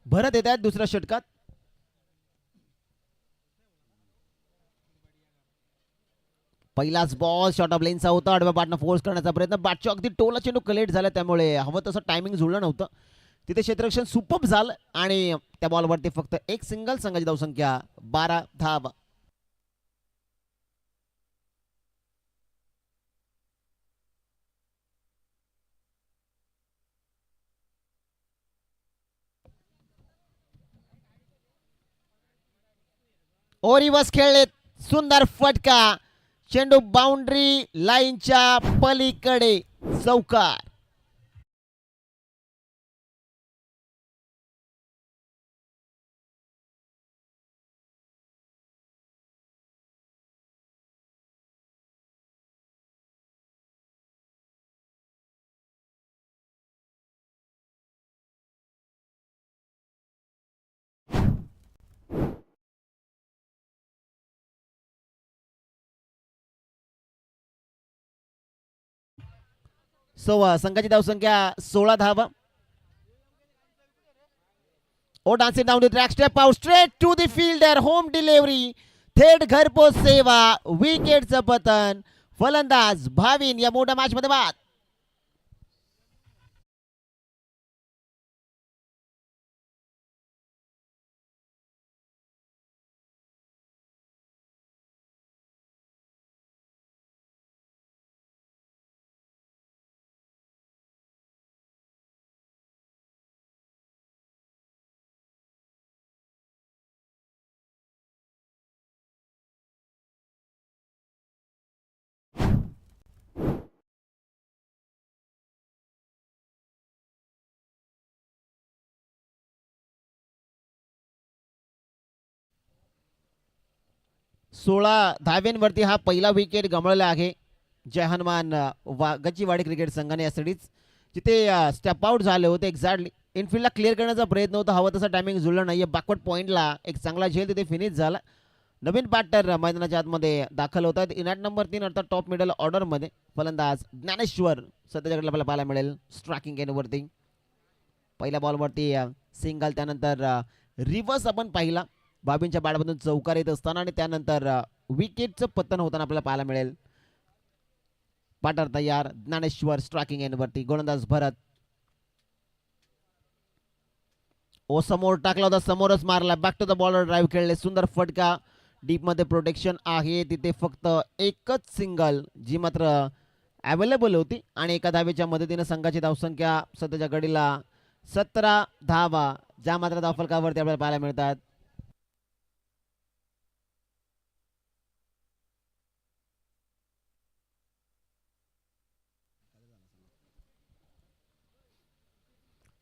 भरत येत आहेत दुसऱ्या षटकात. पहिलाच बॉल शॉर्ट ऑफ लेनचा होता. आडव्या बॅटनं फोर्स करण्याचा प्रयत्न. बॅटच्या अगदी टोला चेंडू कलेक्ट झाला त्यामुळे हवं तसं टायमिंग जुळलं नव्हतं. तिथे क्षेत्ररक्षण सुपअप झालं आणि त्या बॉलवरती फक्त एक सिंगल. संघाची धावसंख्या 12 धावा. ओरिवस खेळलेत. सुंदर फटका. चेंडू बाउंड्री लाईनच्या पलीकडे चौकार. संघाची धावसंख्या 16 धावा. Oh dancing down the track. Step out straight to the fielder. Home delivery. थेट घरपोच सेवा. विकेटचं पतन. फलंदाज भाविन या मोठ्या मॅच मध्ये बाद. सोळा धाव्यांवरती हा पहिला विकेट गमावलेला आहे जय हनुमान वाघाची वाडी क्रिकेट संघाने या सिरीज. जिथे स्टेप आउट झाले होते एक्झॅक्टली. इनफिल्डला क्लिअर करण्याचा प्रयत्न होता. हवा तसा टायमिंग जुळला नाहीये. बॅकवर्ड पॉईंटला एक चांगला झेल तिथे फिनिश झाला. नवीन बॅटर मैदानाच्या आतमध्ये दाखल होत आहेत. इनॅट नंबर 3 अर्थात टॉप मिडल ऑर्डरमध्ये फलंदाज ज्ञानेश्वर सध्याच्याकडे आपल्याला पाहायला मिळेल. स्ट्रायकिंग एंडवरती पहिल्या बॉलवरती सिंगल. त्यानंतर रिव्हर्स आपण पाहिला. बाबींच्या बॅटमधून चौकार येत असताना आणि त्यानंतर विकेटचं पतन होताना आपल्याला पाहायला मिळेल. बॅटर तयार. ज्ञानेश्वर स्ट्रायकिंग एंडवरती. गोलंदाज भरत. ओ समोर टाकला होता. समोरच मारला. Back to the bowler drive खेळले. सुंदर फटका. डीप मध्ये प्रोटेक्शन आहे. तिथे फक्त एकच सिंगल जी मात्र अवेलेबल होती आणि एका धावेच्या मदतीने संघाची धावसंख्या सध्याच्या घडीला 17 धावा ज्या मात्र धावफलकावरती आपल्याला पाहायला मिळतात.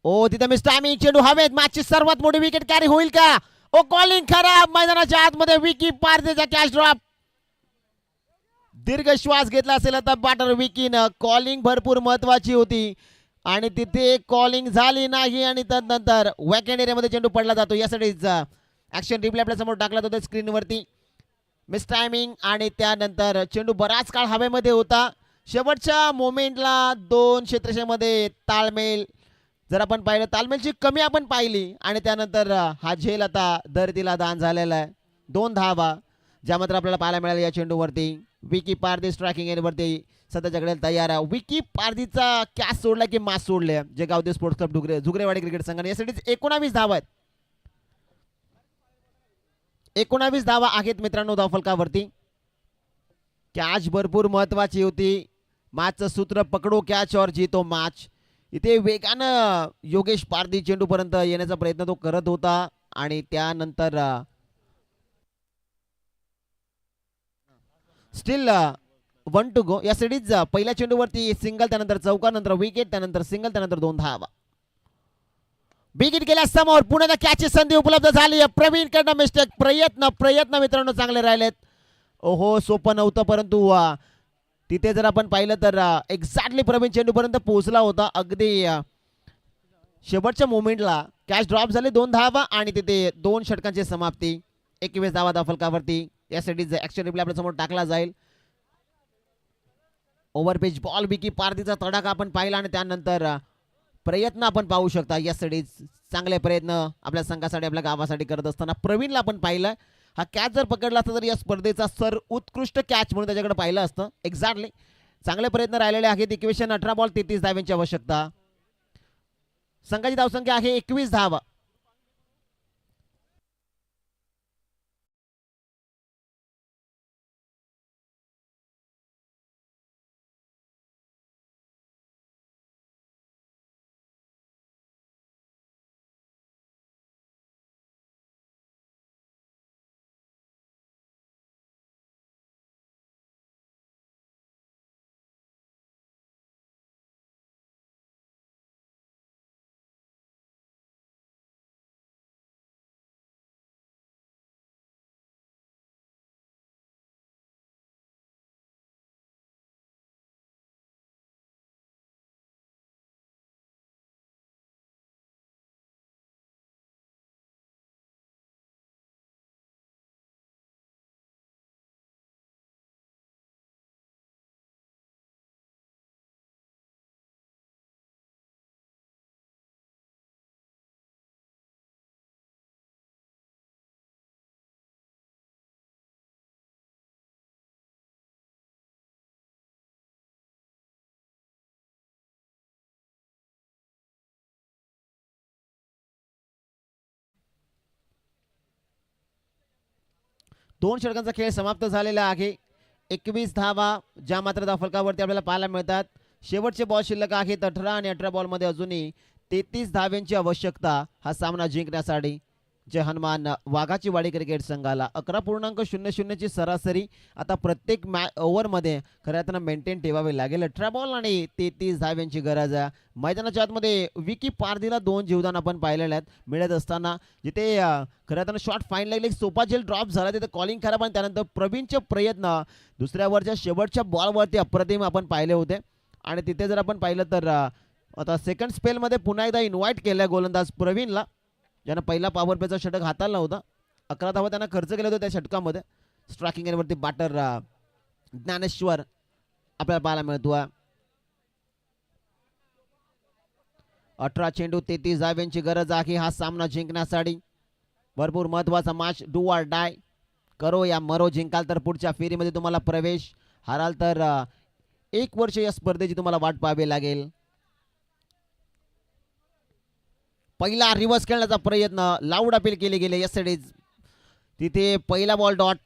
ओ तिथे मिस टायमिंग. चेंडू हवेत. मॅचची सर्वात मोठी विकेट कॅरी होईल का? ओ कॉलिंग खराब. मैदानाच्या आतमध्ये विकी पारदेचा कॅच ड्रॉप. दीर्घ श्वास घेतला असेल आता बॅटर विकीनं. कॉलिंग भरपूर महत्वाची होती आणि तिथे कॉलिंग झाली नाही आणि त्यानंतर वॅकेंड एरियामध्ये चेंडू पडला जातो. यासाठीच ऍक्शन रिप्ले आपल्या समोर टाकला जातो स्क्रीनवरती. मिस टायमिंग आणि त्यानंतर चेंडू बराच काळ हवेमध्ये होता. शेवटच्या मोमेंटला दोन क्षेत्रक्षेत्रामध्ये ताळमेळ जर आपण पाहिलं, तालमेलची कमी आपण पाहिली आणि त्यानंतर हा झेल आता धरतीला दान झालेला आहे. 2 धावा ज्या मात्र आपल्याला पाहायला मिळाल्या या चेंडूवरती. विकी पारदी स्ट्रायकिंग एरियावरती सध्याच्याकडे तयार आहे. विकी पारदीचा कॅच सोडला की मास सोडले जे गावदेव स्पोर्ट्स क्लब झुगरेवाडी क्रिकेट संघाने. यासाठीच 19 धावा आहेत. 19 धावा आहेत मित्रांनो धावफलकावरती. कॅच भरपूर महत्वाची होती. मॅचचं सूत्र पकडो कॅच और जीतो मॅच. इथे वेगानं योगेश पारदी चेंडूपर्यंत येण्याचा प्रयत्न तो करत होता आणि त्यानंतर स्टील 1 टू गो. या सिरीज पहिल्या चेंडूवरती सिंगल, त्यानंतर चौका, नंतर विकेट, त्यानंतर सिंगल, त्यानंतर 2 धावा. विकेट गेल्या समोर पुन्हा कॅचची संधी उपलब्ध झाली. प्रवीण कडनं मिस्टेक. प्रयत्न मित्रांनो चांगले राहिलेत. ओहो सोपं नव्हतं परंतु तिथे जर आपण पाहिलं तर एक्झॅक्टली प्रवीण चेंडूपर्यंत पोहोचला होता. अगदी शेवटच्या मोमेंटला कॅच ड्रॉप झाले. 2 धावा आणि तिथे 2 षटकांची समाप्ती. 21 धावा धावफलकावरती. यासाठी ऍक्शन रिप्ले आपल्या समोर टाकला जाईल. ओव्हरपिच बॉल विकी पारदीचा तडाखा आपण पाहिला आणि त्यानंतर प्रयत्न आपण पाहू शकता. यासाठी चांगले प्रयत्न आपल्या संघासाठी आपल्या गावासाठी करत असताना प्रवीणला आपण पाहिलं. हा कॅच जर पकडला असता तर या स्पर्धेचा उत्कृष्ट कॅच म्हणून त्याच्याकडे पाहिलं असतं. एक्झॅक्टली चांगले प्रयत्न राहिलेले आहेत. इक्वेशन 18 बॉल 33 धावांची आवश्यकता. संघाची धावसंख्या आहे 21 धावा. दोन षटकांचा खेळ समाप्त झालेला आहे. 21 धावा ज्या मात्र धावफलकावरती आपल्याला पाहायला मिळतात. शेवटचे बॉल शिल्लक आहेत 18 आणि 18 बॉलमध्ये अजूनही 33 धाव्यांची आवश्यकता हा सामना जिंकण्यासाठी. जय हनुमान वाघाची वाडी क्रिकेट संघाला 11.00 ची सरासरी आता प्रत्येक ओव्हरमध्ये खऱ्या अर्थानं मेंटेन ठेवावे लागेल. 18 बॉल आणि 33 धाव्यांची गरज आहे. मैदानाच्या आतमध्ये विकी पारदीला 2 जीवदान आपण पाहिलेले आहेत मिळत असताना. जिथे खऱ्या अर्थानं शॉट फाईन लागले, सोपा जेल ड्रॉप झाला, तिथे कॉलिंग खराब आणि त्यानंतर प्रवीणचे प्रयत्न दुसऱ्यावरच्या शेवटच्या बॉलवरती अप्रतिम आपण पाहिले होते. आणि तिथे जर आपण पाहिलं तर आता सेकंड स्पेलमध्ये पुन्हा एकदा इन्व्हाइट केलं गोलंदाज प्रवीणला, ज्यानं पहिला पॉवर प्लेचा षटक हाताळला होता. 11 धावा त्यांना खर्च केले होते त्या षटकामध्ये. स्ट्रायकिंग एरियावरती बॅटर ज्ञानेश्वर आपल्याला पाहायला मिळतो. 18 चेंडू 33 धाव्यांची गरज आहे हा सामना जिंकण्यासाठी. भरपूर महत्वाचा मॅच. डू ऑर डाय, करो या मरो. जिंकाल तर पुढच्या फेरीमध्ये तुम्हाला प्रवेश, हाराल तर 1 वर्ष या स्पर्धेची तुम्हाला वाट पाहावी लागेल. पहिला रिव्हर्स खेळण्याचा प्रयत्न, लाऊड अपील केले गेले यासाठी. तिथे पहिला बॉल डॉट.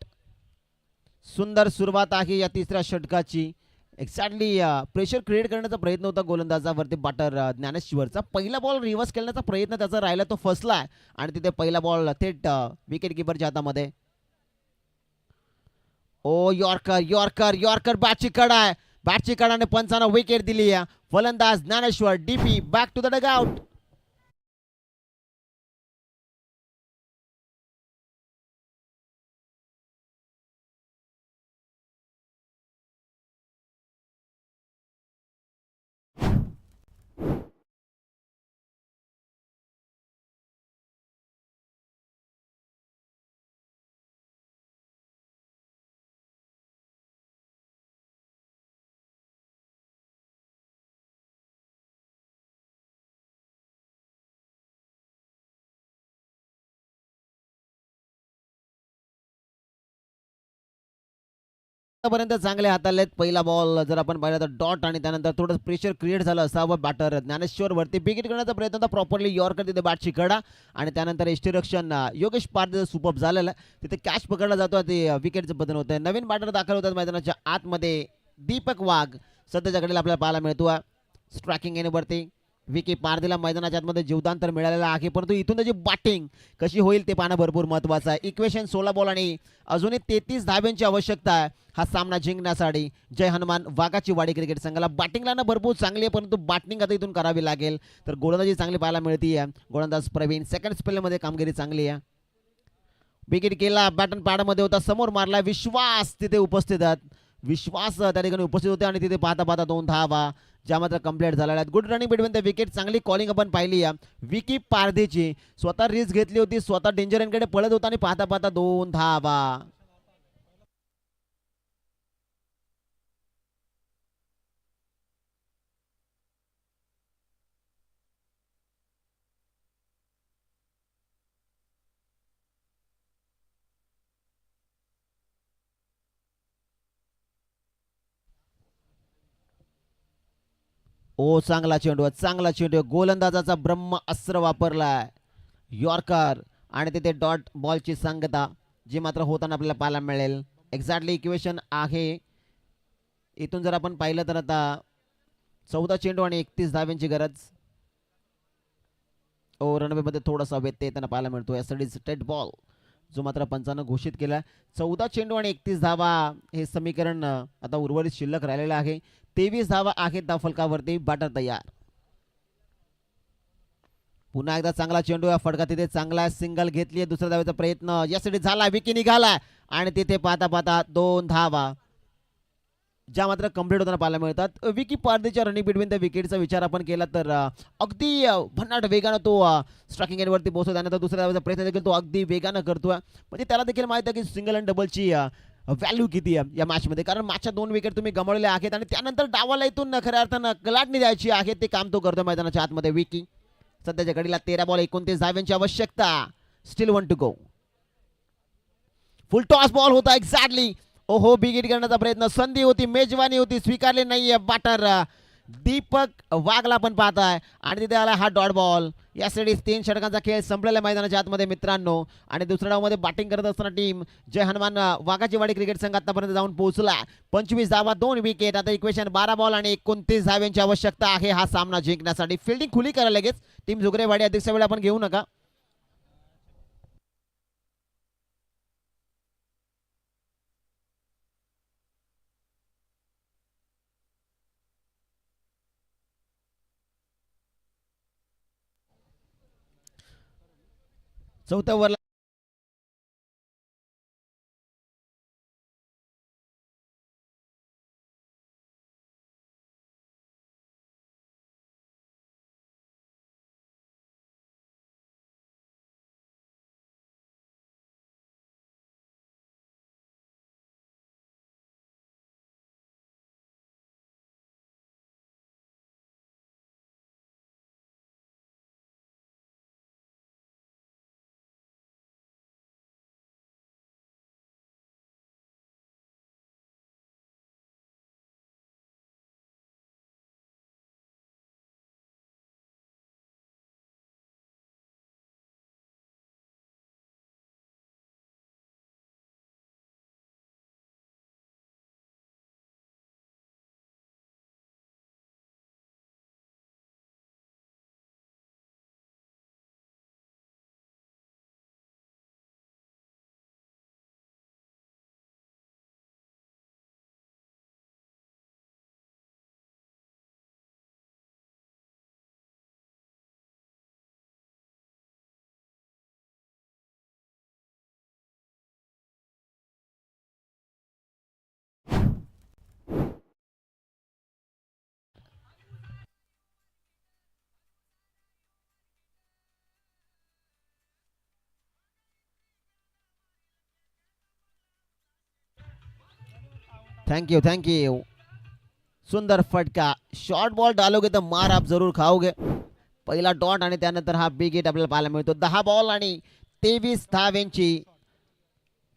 सुंदर सुरुवात आहे या तिसऱ्या षटकाची. एक्झॅक्टली प्रेशर क्रिएट करण्याचा प्रयत्न होता गोलंदाजावरती बॅटर ज्ञानेश्वरचा. पहिला बॉल रिव्हर्स खेळण्याचा प्रयत्न त्याचा राहिला, तो फसला आणि तिथे पहिला बॉल थेट विकेट किपरच्या हातामध्ये. ओ यॉर्कर यॉर्कर यॉर्कर बॅटची कडा आहे. बॅटची कडाने पंचानं विकेट दिली. फलंदाज Dnyaneshwar DP back to the dugout. आतापर्यंत चांगले हाताळलेत. पहिला बॉल जर आपण पाहिला तर डॉट आणि त्यानंतर थोडं प्रेशर क्रिएट झालं असावं बॅटर ज्ञानेश्वर वरती विकेट करण्याचा प्रयत्न होता. प्रॉपरली यॉर्कर तिथे बॅटची कडा आणि त्यानंतर एस्टिरक्षण योगेश पारदे सुपर झालेलं तिथे कॅच पकडला जातो. ते विकेटचं बदल होतं. नवीन बॅटर दाखल होतात मैदानाच्या आतमध्ये. दीपक वाघ सध्याच्या घडीला आपल्याला पाहायला मिळतो. स्ट्रायकिंग येण्यावरती विकी पारदेला मैदानाच्या आतमध्ये जीवदान तर मिळालेलं आहे, परंतु इथून त्याची बॅटिंग कशी होईल ते पाहणं भरपूर महत्त्वाचं आहे. इक्वेशन 16 बॉल आणि अजूनही 33 धाब्यांची आवश्यकता आहे हा सामना जिंकण्यासाठी. जय हनुमान वाघाची वाडी क्रिकेट संघाला बॅटिंग लाईन भरपूर चांगली आहे, परंतु बॅटिंग आता इथून करावी लागेल. तर गोलंदाजी चांगली पाहायला मिळते. गोलंदाज प्रवीण सेकंड स्पेलमध्ये कामगिरी चांगली आहे. विकेट केला बॅटन पॅडमध्ये होता, समोर मारला. विश्वास तिथे उपस्थित आहेत. विश्वास त्या ठिकाणी उपस्थित होते आणि तिथे पाहता पाहता 2 धावा ज्या मात्र कंप्लीट झालेल्या आहेत. Good running between the wicket. चांगली कॉलिंग आपण पाहिली आहे विकी पारदेची. स्वतः रिस्क घेतली होती, स्वतः डेंजर एंडकडे पळत होता आणि पाहता पाहता 2 धावा. ओ चांगला चेंडू, चांगला चेंडू. गोलंदाजाचा ब्रह्म अस्त्र वापरलाय यॉर्कर आणि तिथे डॉट बॉलची संगता जी मात्र होताना आपल्याला पाहायला मिळेल. एक्झॅक्टली इक्वेशन आहे. इथून जर आपण पाहिलं तर आता 14 चेंडू आणि 31 धाव्यांची गरज. ओ रणवेमध्ये थोडासा व्यत्यय त्यांना पाहायला मिळतो. यासाठी स्टेट बॉल जो मात्र पंचानं घोषित केला. 14 चेंडू आणि 31 धावा हे समीकरण आता उर्वरित शिल्लक राहिलेलं आहे. 23 धावा आहेत धावफलकावरती. बॅटर तयार. पुन्हा एकदा चांगला चेंडू आहे. फटका तिथे चांगला सिंगल घेतली आहे. दुसऱ्या धावेचा प्रयत्न यासाठी झाला. विकी निघाला आणि तिथे पाहता पाहता 2 धावा ज्या मात्र कंप्लीट होताना पाहायला मिळतात. विकी पारदेच्या रनिंग बिटवीन द विकेटचा विचार आपण केला तर अगदी भन्नाट वेगानं तो स्ट्रायकिंग एंडवरती पोहोचतो. त्यानंतर दुसऱ्या धावेचा प्रयत्न देखील तो अगदी वेगानं करतोय. म्हणजे त्याला देखील माहिती आहे की सिंगल आणि डबलची व्हॅल्यू किती आहे या मॅचमध्ये, कारण मॅचच्या 2 विकेट तुम्ही गमावलेल्या आहेत आणि त्यानंतर डावाला इथून खऱ्या अर्थानं कलाटणी द्यायची आहे. ते काम तो करतो मैदानाच्या आतमध्ये विकी. सध्याच्या घडीला 13 बॉल 29 धाव्यांची आवश्यकता. Still 1 to go. Full toss ball होता. एक्झॅक्टली ओहो बिगिट करण्याचा प्रयत्न. संधी होती, मेजवानी होती, स्वीकारली नाहीये. बॅटर दीपक वाघला पण पाहताय आणि तिथे आला हा डॉट बॉल. यासाठी 3 षटकांचा खेळ संपलेला मैदानाच्या आतमध्ये मित्रांनो. आणि दुसऱ्या डावामध्ये बॅटिंग करत असताना टीम जय हनुमान वाघाची वाडी क्रिकेट संघ आतापर्यंत जाऊन पोहोचला. 25 धावा 2 विकेट. आता इक्वेशन 12 बॉल आणि 29 धाव्यांची आवश्यकता आहे हा सामना जिंकण्यासाठी. फिल्डिंग खुली करा लगेच टीम जुगरेवाडी. अधिकचा वेळ आपण घेऊ नका. चौथ्या ओव्हरला थैंक यू सुंदर फटका. शॉर्ट बॉल डालोगे तो मार आप जरूर खाओगे. पहिला डॉट आणि त्यानंतर हा बिग हिट आपल्याला पाहायला मिळतो. 10 बॉल आणि 23 धाव्यांची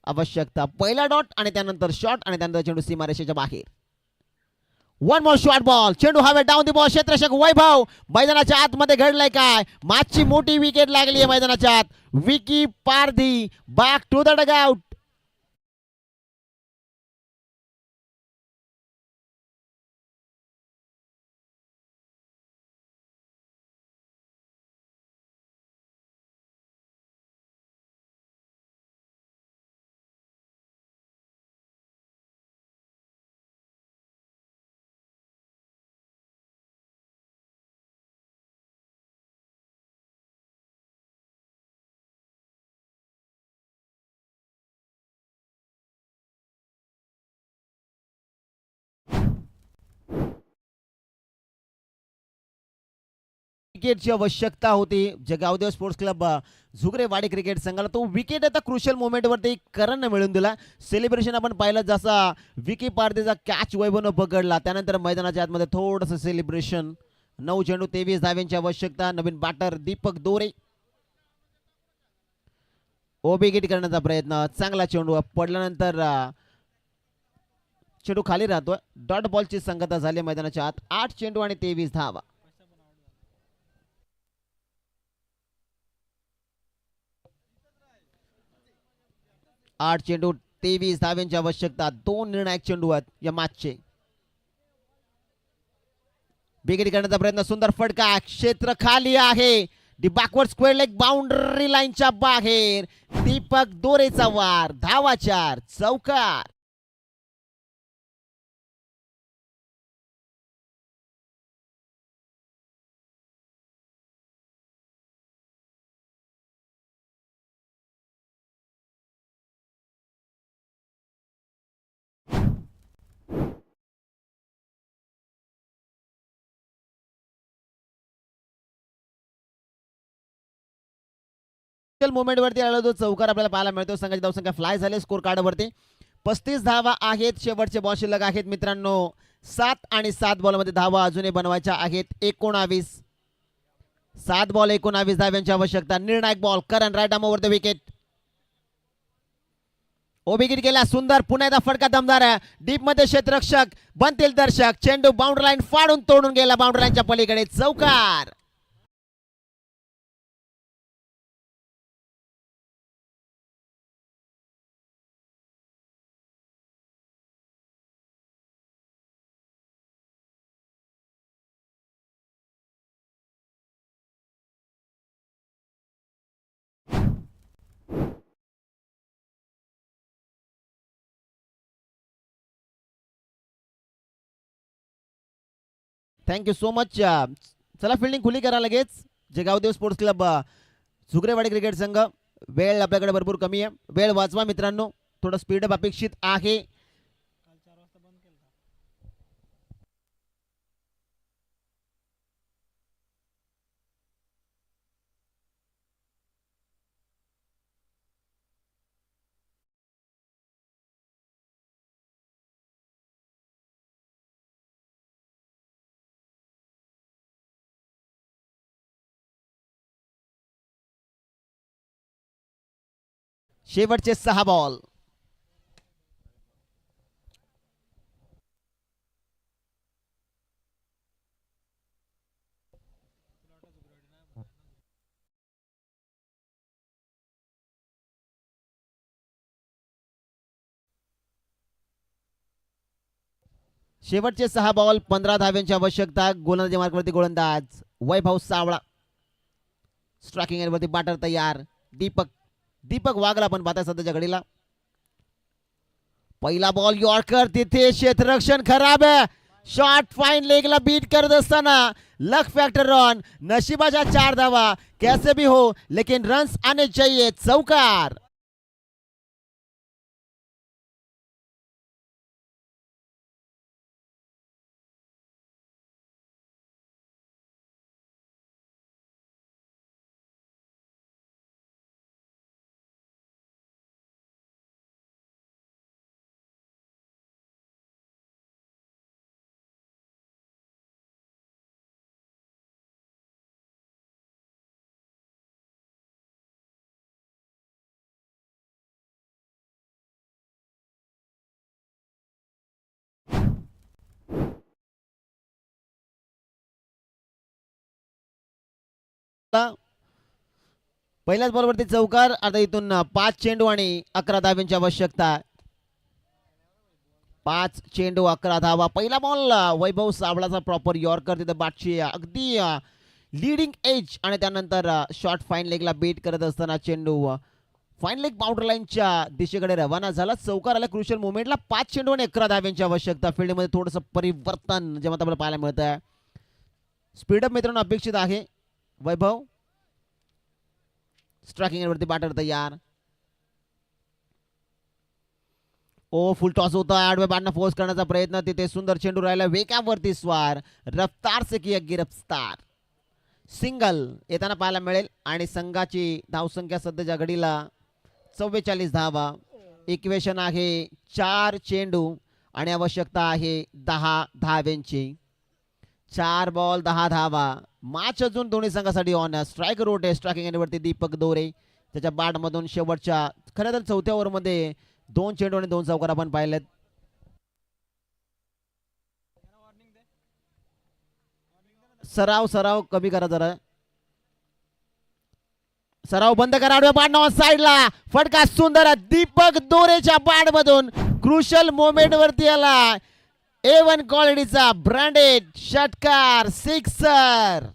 आवश्यकता. पहिला डॉट आणि त्यानंतर शॉट आणि त्यानंतर चेंडू सीमारेषेच्या बाहेर. One more shot ball. चेंडू हवे डाऊन दी बॉल. क्षेत्ररक्षक वैभव मैदानाच्या आतमध्ये घडलंय काय. मागची मोठी विकेट लागली आहे मैदानाच्या आत. विकी पारधी बॅक टू द डगआउट. विकेटची आवश्यकता होती. जे गावदेव स्पोर्ट्स क्लब झुगरेवाडी क्रिकेट संघाला तो विकेट आता क्रुशियल मोमेंटवरती करणनं मिळून दिला. सेलिब्रेशन आपण पाहिलं जसा विकी पारदेचा कॅच वैभवनं पकडला त्यानंतर मैदानाच्या आतमध्ये थोडंसं सेलिब्रेशन. 9 चेंडू 23 धाव्यांची आवश्यकता. नवीन बॅटर दीपक दोरे ओबिगिट करण्याचा प्रयत्न. चांगला चेंडू पडल्यानंतर चेंडू खाली राहतोय. डॉट बॉलची संगता झाली मैदानाच्या आत. 8 चेंडू आणि 23 धावा. 8 चेंडू 23 धाव्यांची आवश्यकता. 2 निर्णायक चेंडू आहेत या मॅचचे. बिगिट करण्याचा प्रयत्न. सुंदर फटका. क्षेत्र खाली आहे. दी बॅकवर्ड स्क्वेअर लेग बाउंड्री लाईनच्या बाहेर. दीपक दोरेचा वार. धावा 4. चौकार. मोमेंट वरती आला तो चौकार आपल्याला पाहायला मिळतो. संघाची धावसंख्या फ्लाय झाली स्कोर कार्ड वरती. 35 धावा आहेत. शेवटचे बॉल शिल्लक आहेत मित्रांनो. 7 आणि 7 बॉल मध्ये धावा अजूनही बनवायच्या आहेत. 19 7 बॉल 19 धाव्यांची आवश्यकता. निर्णायक ball. Karan right arm over the wicket. ओबिगिट केला. सुंदर पुन्हा एकदा फटका दमदार आहे. डीप मध्ये क्षेत्ररक्षक बनतील दर्शक. चेंडू बाउंड्री लाईन फाडून तोडून गेला बाउंड्री लाईनच्या पलीकडे. चौकार. Thank you so much. चला फिल्डिंग खुली करा लगेच. जे गावदेव स्पोर्ट्स क्लब झुगरेवाडी क्रिकेट संघ. वेळ आपल्याकडे भरपूर कमी आहे. वेळ वाचवा मित्रांनो. थोडं स्पीडअप अपेक्षित आहे. शेवटचे 6 बॉल. शेवटचे 6 बॉल 15 धाव्यांची आवश्यकता. गोलंदाजी मार्कवरती गोलंदाज वैभव सावळा. स्ट्रायकिंग एरियावरती बॅटर तयार. दीपक दीपक वागला पण पाहता सध्याच्या घडीला. पहिला बॉल यॉर्कर. तिथे क्षेत्ररक्षण खराब आहे. शॉट फाईन लेगला बीट करत असताना लक फॅक्टर रन. नशिबाच्या 4 धावा. कैसे भी हो लेकिन रन्स आने चाहिए. चौकार. पहिल्याच बॉलवरती चौकार. आता इथून 5 चेंडू आणि 11 धाव्यांची आवश्यकता. 5 चेंडू 11 धावा. पहिला बॉल वैभव साबळाचा प्रॉपर यॉर्कर तिथे बाटची अगदी लीडिंग एज आणि त्यानंतर शॉर्ट फाईन लेगला बीट करत असताना चेंडू फाईन लेग बाउंड्री लाईनच्या दिशेकडे रवाना झाला. चौकार आला क्रुशियल मोमेंटला. 5 चेंडू आणि 11 धाव्यांची आवश्यकता. फील्डमध्ये थोडंसं परिवर्तन जेव्हा आपल्याला पाहायला मिळत आहे. स्पीडअप मित्रांनो अपेक्षित आहे. वैभव स्ट्रायकिंग वरती बॅटर तयार. फुल टॉस होता. आडव्या बॅटनं फोर्स करण्याचा प्रयत्न. तिथे सुंदर चेंडू राहिला वेगावरती स्वार. रफ्तार से किया गिरफ्तार. सिंगल येताना पाहायला मिळेल आणि संघाची धावसंख्या सध्याच्या घडीला 44 धावा. इक्वेशन आहे 4 चेंडू आणि आवश्यकता आहे 10 धाव्यांची. 4 बॉल 10 धावा. मॅच अजून दोन्ही संघासाठी ऑन. स्ट्राईक रोट आहे स्ट्रायकिंग एंडवरती दीपक दोरे. त्याच्या बॅटमधून शेवटच्या खरं तर 4थ्या ओव्हरमध्ये 2 चेंडू आणि 2 चौकार आपण पाहिलेत. सराव कमी करा जरा. सराव बंद करा. आडव्या बॅट साईडला फटका सुंदर दीपक दोरेच्या बॅट मधून क्रुशल मोमेंट वरती आला. A1 क्वालिटीचा ब्रँडेड षटकार सिक्सर.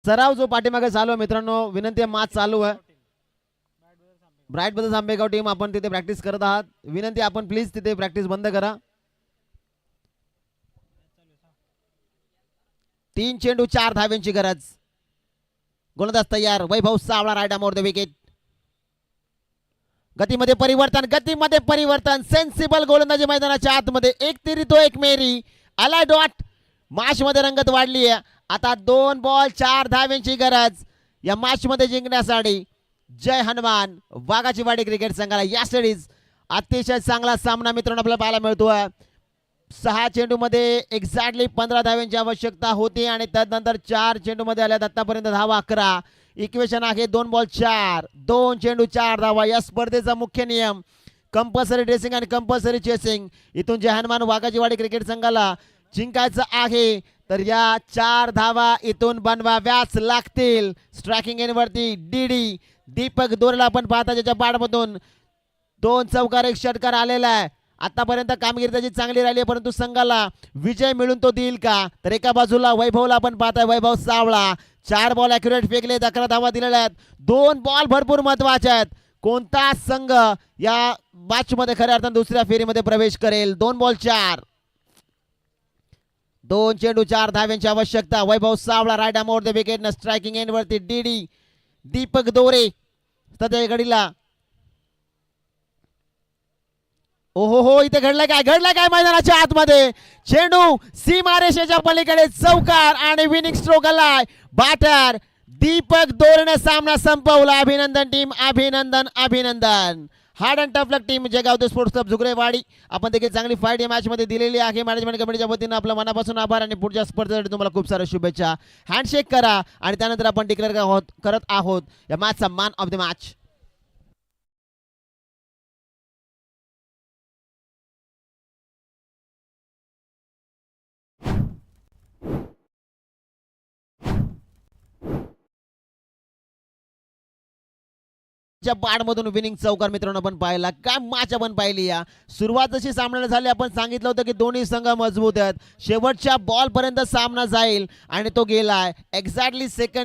सराव जो पाठीमागे चालू आहे मित्रांनो. विनंती आहे मॅच चालू आहे. ब्राईट बदल आंबेगाव टीम आपण तिथे प्रॅक्टिस करत आहात. विनंती आपण प्लीज तिथे प्रॅक्टिस बंद करा. 3 चेंडू 4 धाव्यांची गरज. गोलंदाज तयार. वैभव सावळा right arm over the wicket. गतीमध्ये परिवर्तन सेन्सिबल गोलंदाजी मैदानाच्या आतमध्ये. एक तिरी तो एक मेरी आला डॉट. मॅच मध्ये रंगत वाढली आहे. आता 2 बॉल 4 धाव्यांची गरज या मॅच मध्ये जिंकण्यासाठी. जय हनुमान वाघाची वाडी क्रिकेट संघाला या सिरीज अतिशय चांगला सामना मित्रांनो आपल्याला पाहायला मिळतोय. 6 चेंडू मध्ये एक्झॅक्टली 15 धाव्यांची आवश्यकता होती आणि त्यानंतर 4 चेंडू मध्ये आल्या आतापर्यंत धावा 11. इक्वेशन आहे 2 बॉल 4 2 चेंडू 4 धावा. या स्पर्धेचा मुख्य नियम कंपल्सरी ड्रेसिंग आणि कंपल्सरी चेसिंग. इथून जय हनुमान वाघाची वाडी क्रिकेट संघाला जिंकायचं आहे तर या 4 धावा इथून बनवाव्याच लागतील. स्ट्रायकिंग एंडवरती डीडी दीपक दोरेला आपण पाहता ज्याच्या बॅटमधून 2 चौकार 1 षटकार आलेला आहे. आतापर्यंत कामगिरी त्याची चांगली राहिली आहे परंतु संघाला विजय मिळून तो देईल का. तर एका बाजूला वैभवला आपण पाहताय. वैभव सावळा 4 बॉल ॲक्युरेट फेकलेत. 11 धावा दिलेल्या आहेत. 2 बॉल भरपूर महत्वाचे आहेत. कोणता संघ या मॅच मध्ये खऱ्या अर्थाने दुसऱ्या फेरीमध्ये प्रवेश करेल. 2 बॉल 4 2 चेंडू 4 धाव्यांची आवश्यकता. वैभव सावळा right arm over the wicket न स्ट्रायकिंग एंड वरती डीडी दीपक दोरे सध्या घडीला. ओहो इथे घडलं काय मैदानाच्या आतमध्ये. चेंडू सीमारेषेच्या पलीकडे चौकार आणि विनिंग स्ट्रोक आलाय. बॅटर दीपक दोरेने सामना संपवला. अभिनंदन टीम अभिनंदन. Hard and tough luck team Jaygaon sports club Zugrewadi. आपण देखील चांगली फाईट या मॅच मध्ये दिलेली आहे. मॅनेजमेंट कमिटीच्या वतीनं आपलं मनापासून आभार आणि पुढच्या स्पर्धेसाठी तुम्हाला खूप साऱ्या शुभेच्छा. हँडशेक करा आणि त्यानंतर आपण डिक्लेअर करत आहोत या मॅचचा मॅन ऑफ द मॅच. बाडमधून विनिंग चौकार मित्रांनो आपण पाहिला. काय मॅच आपण पाहिली. या सुरुवात जशी सामन्याला झाली आपण सांगितलं होतं की दोन्ही संघ मजबूत आहेत. शेवटच्या बॉल पर्यंत सामना जाईल आणि तो गेलाय. Exactly second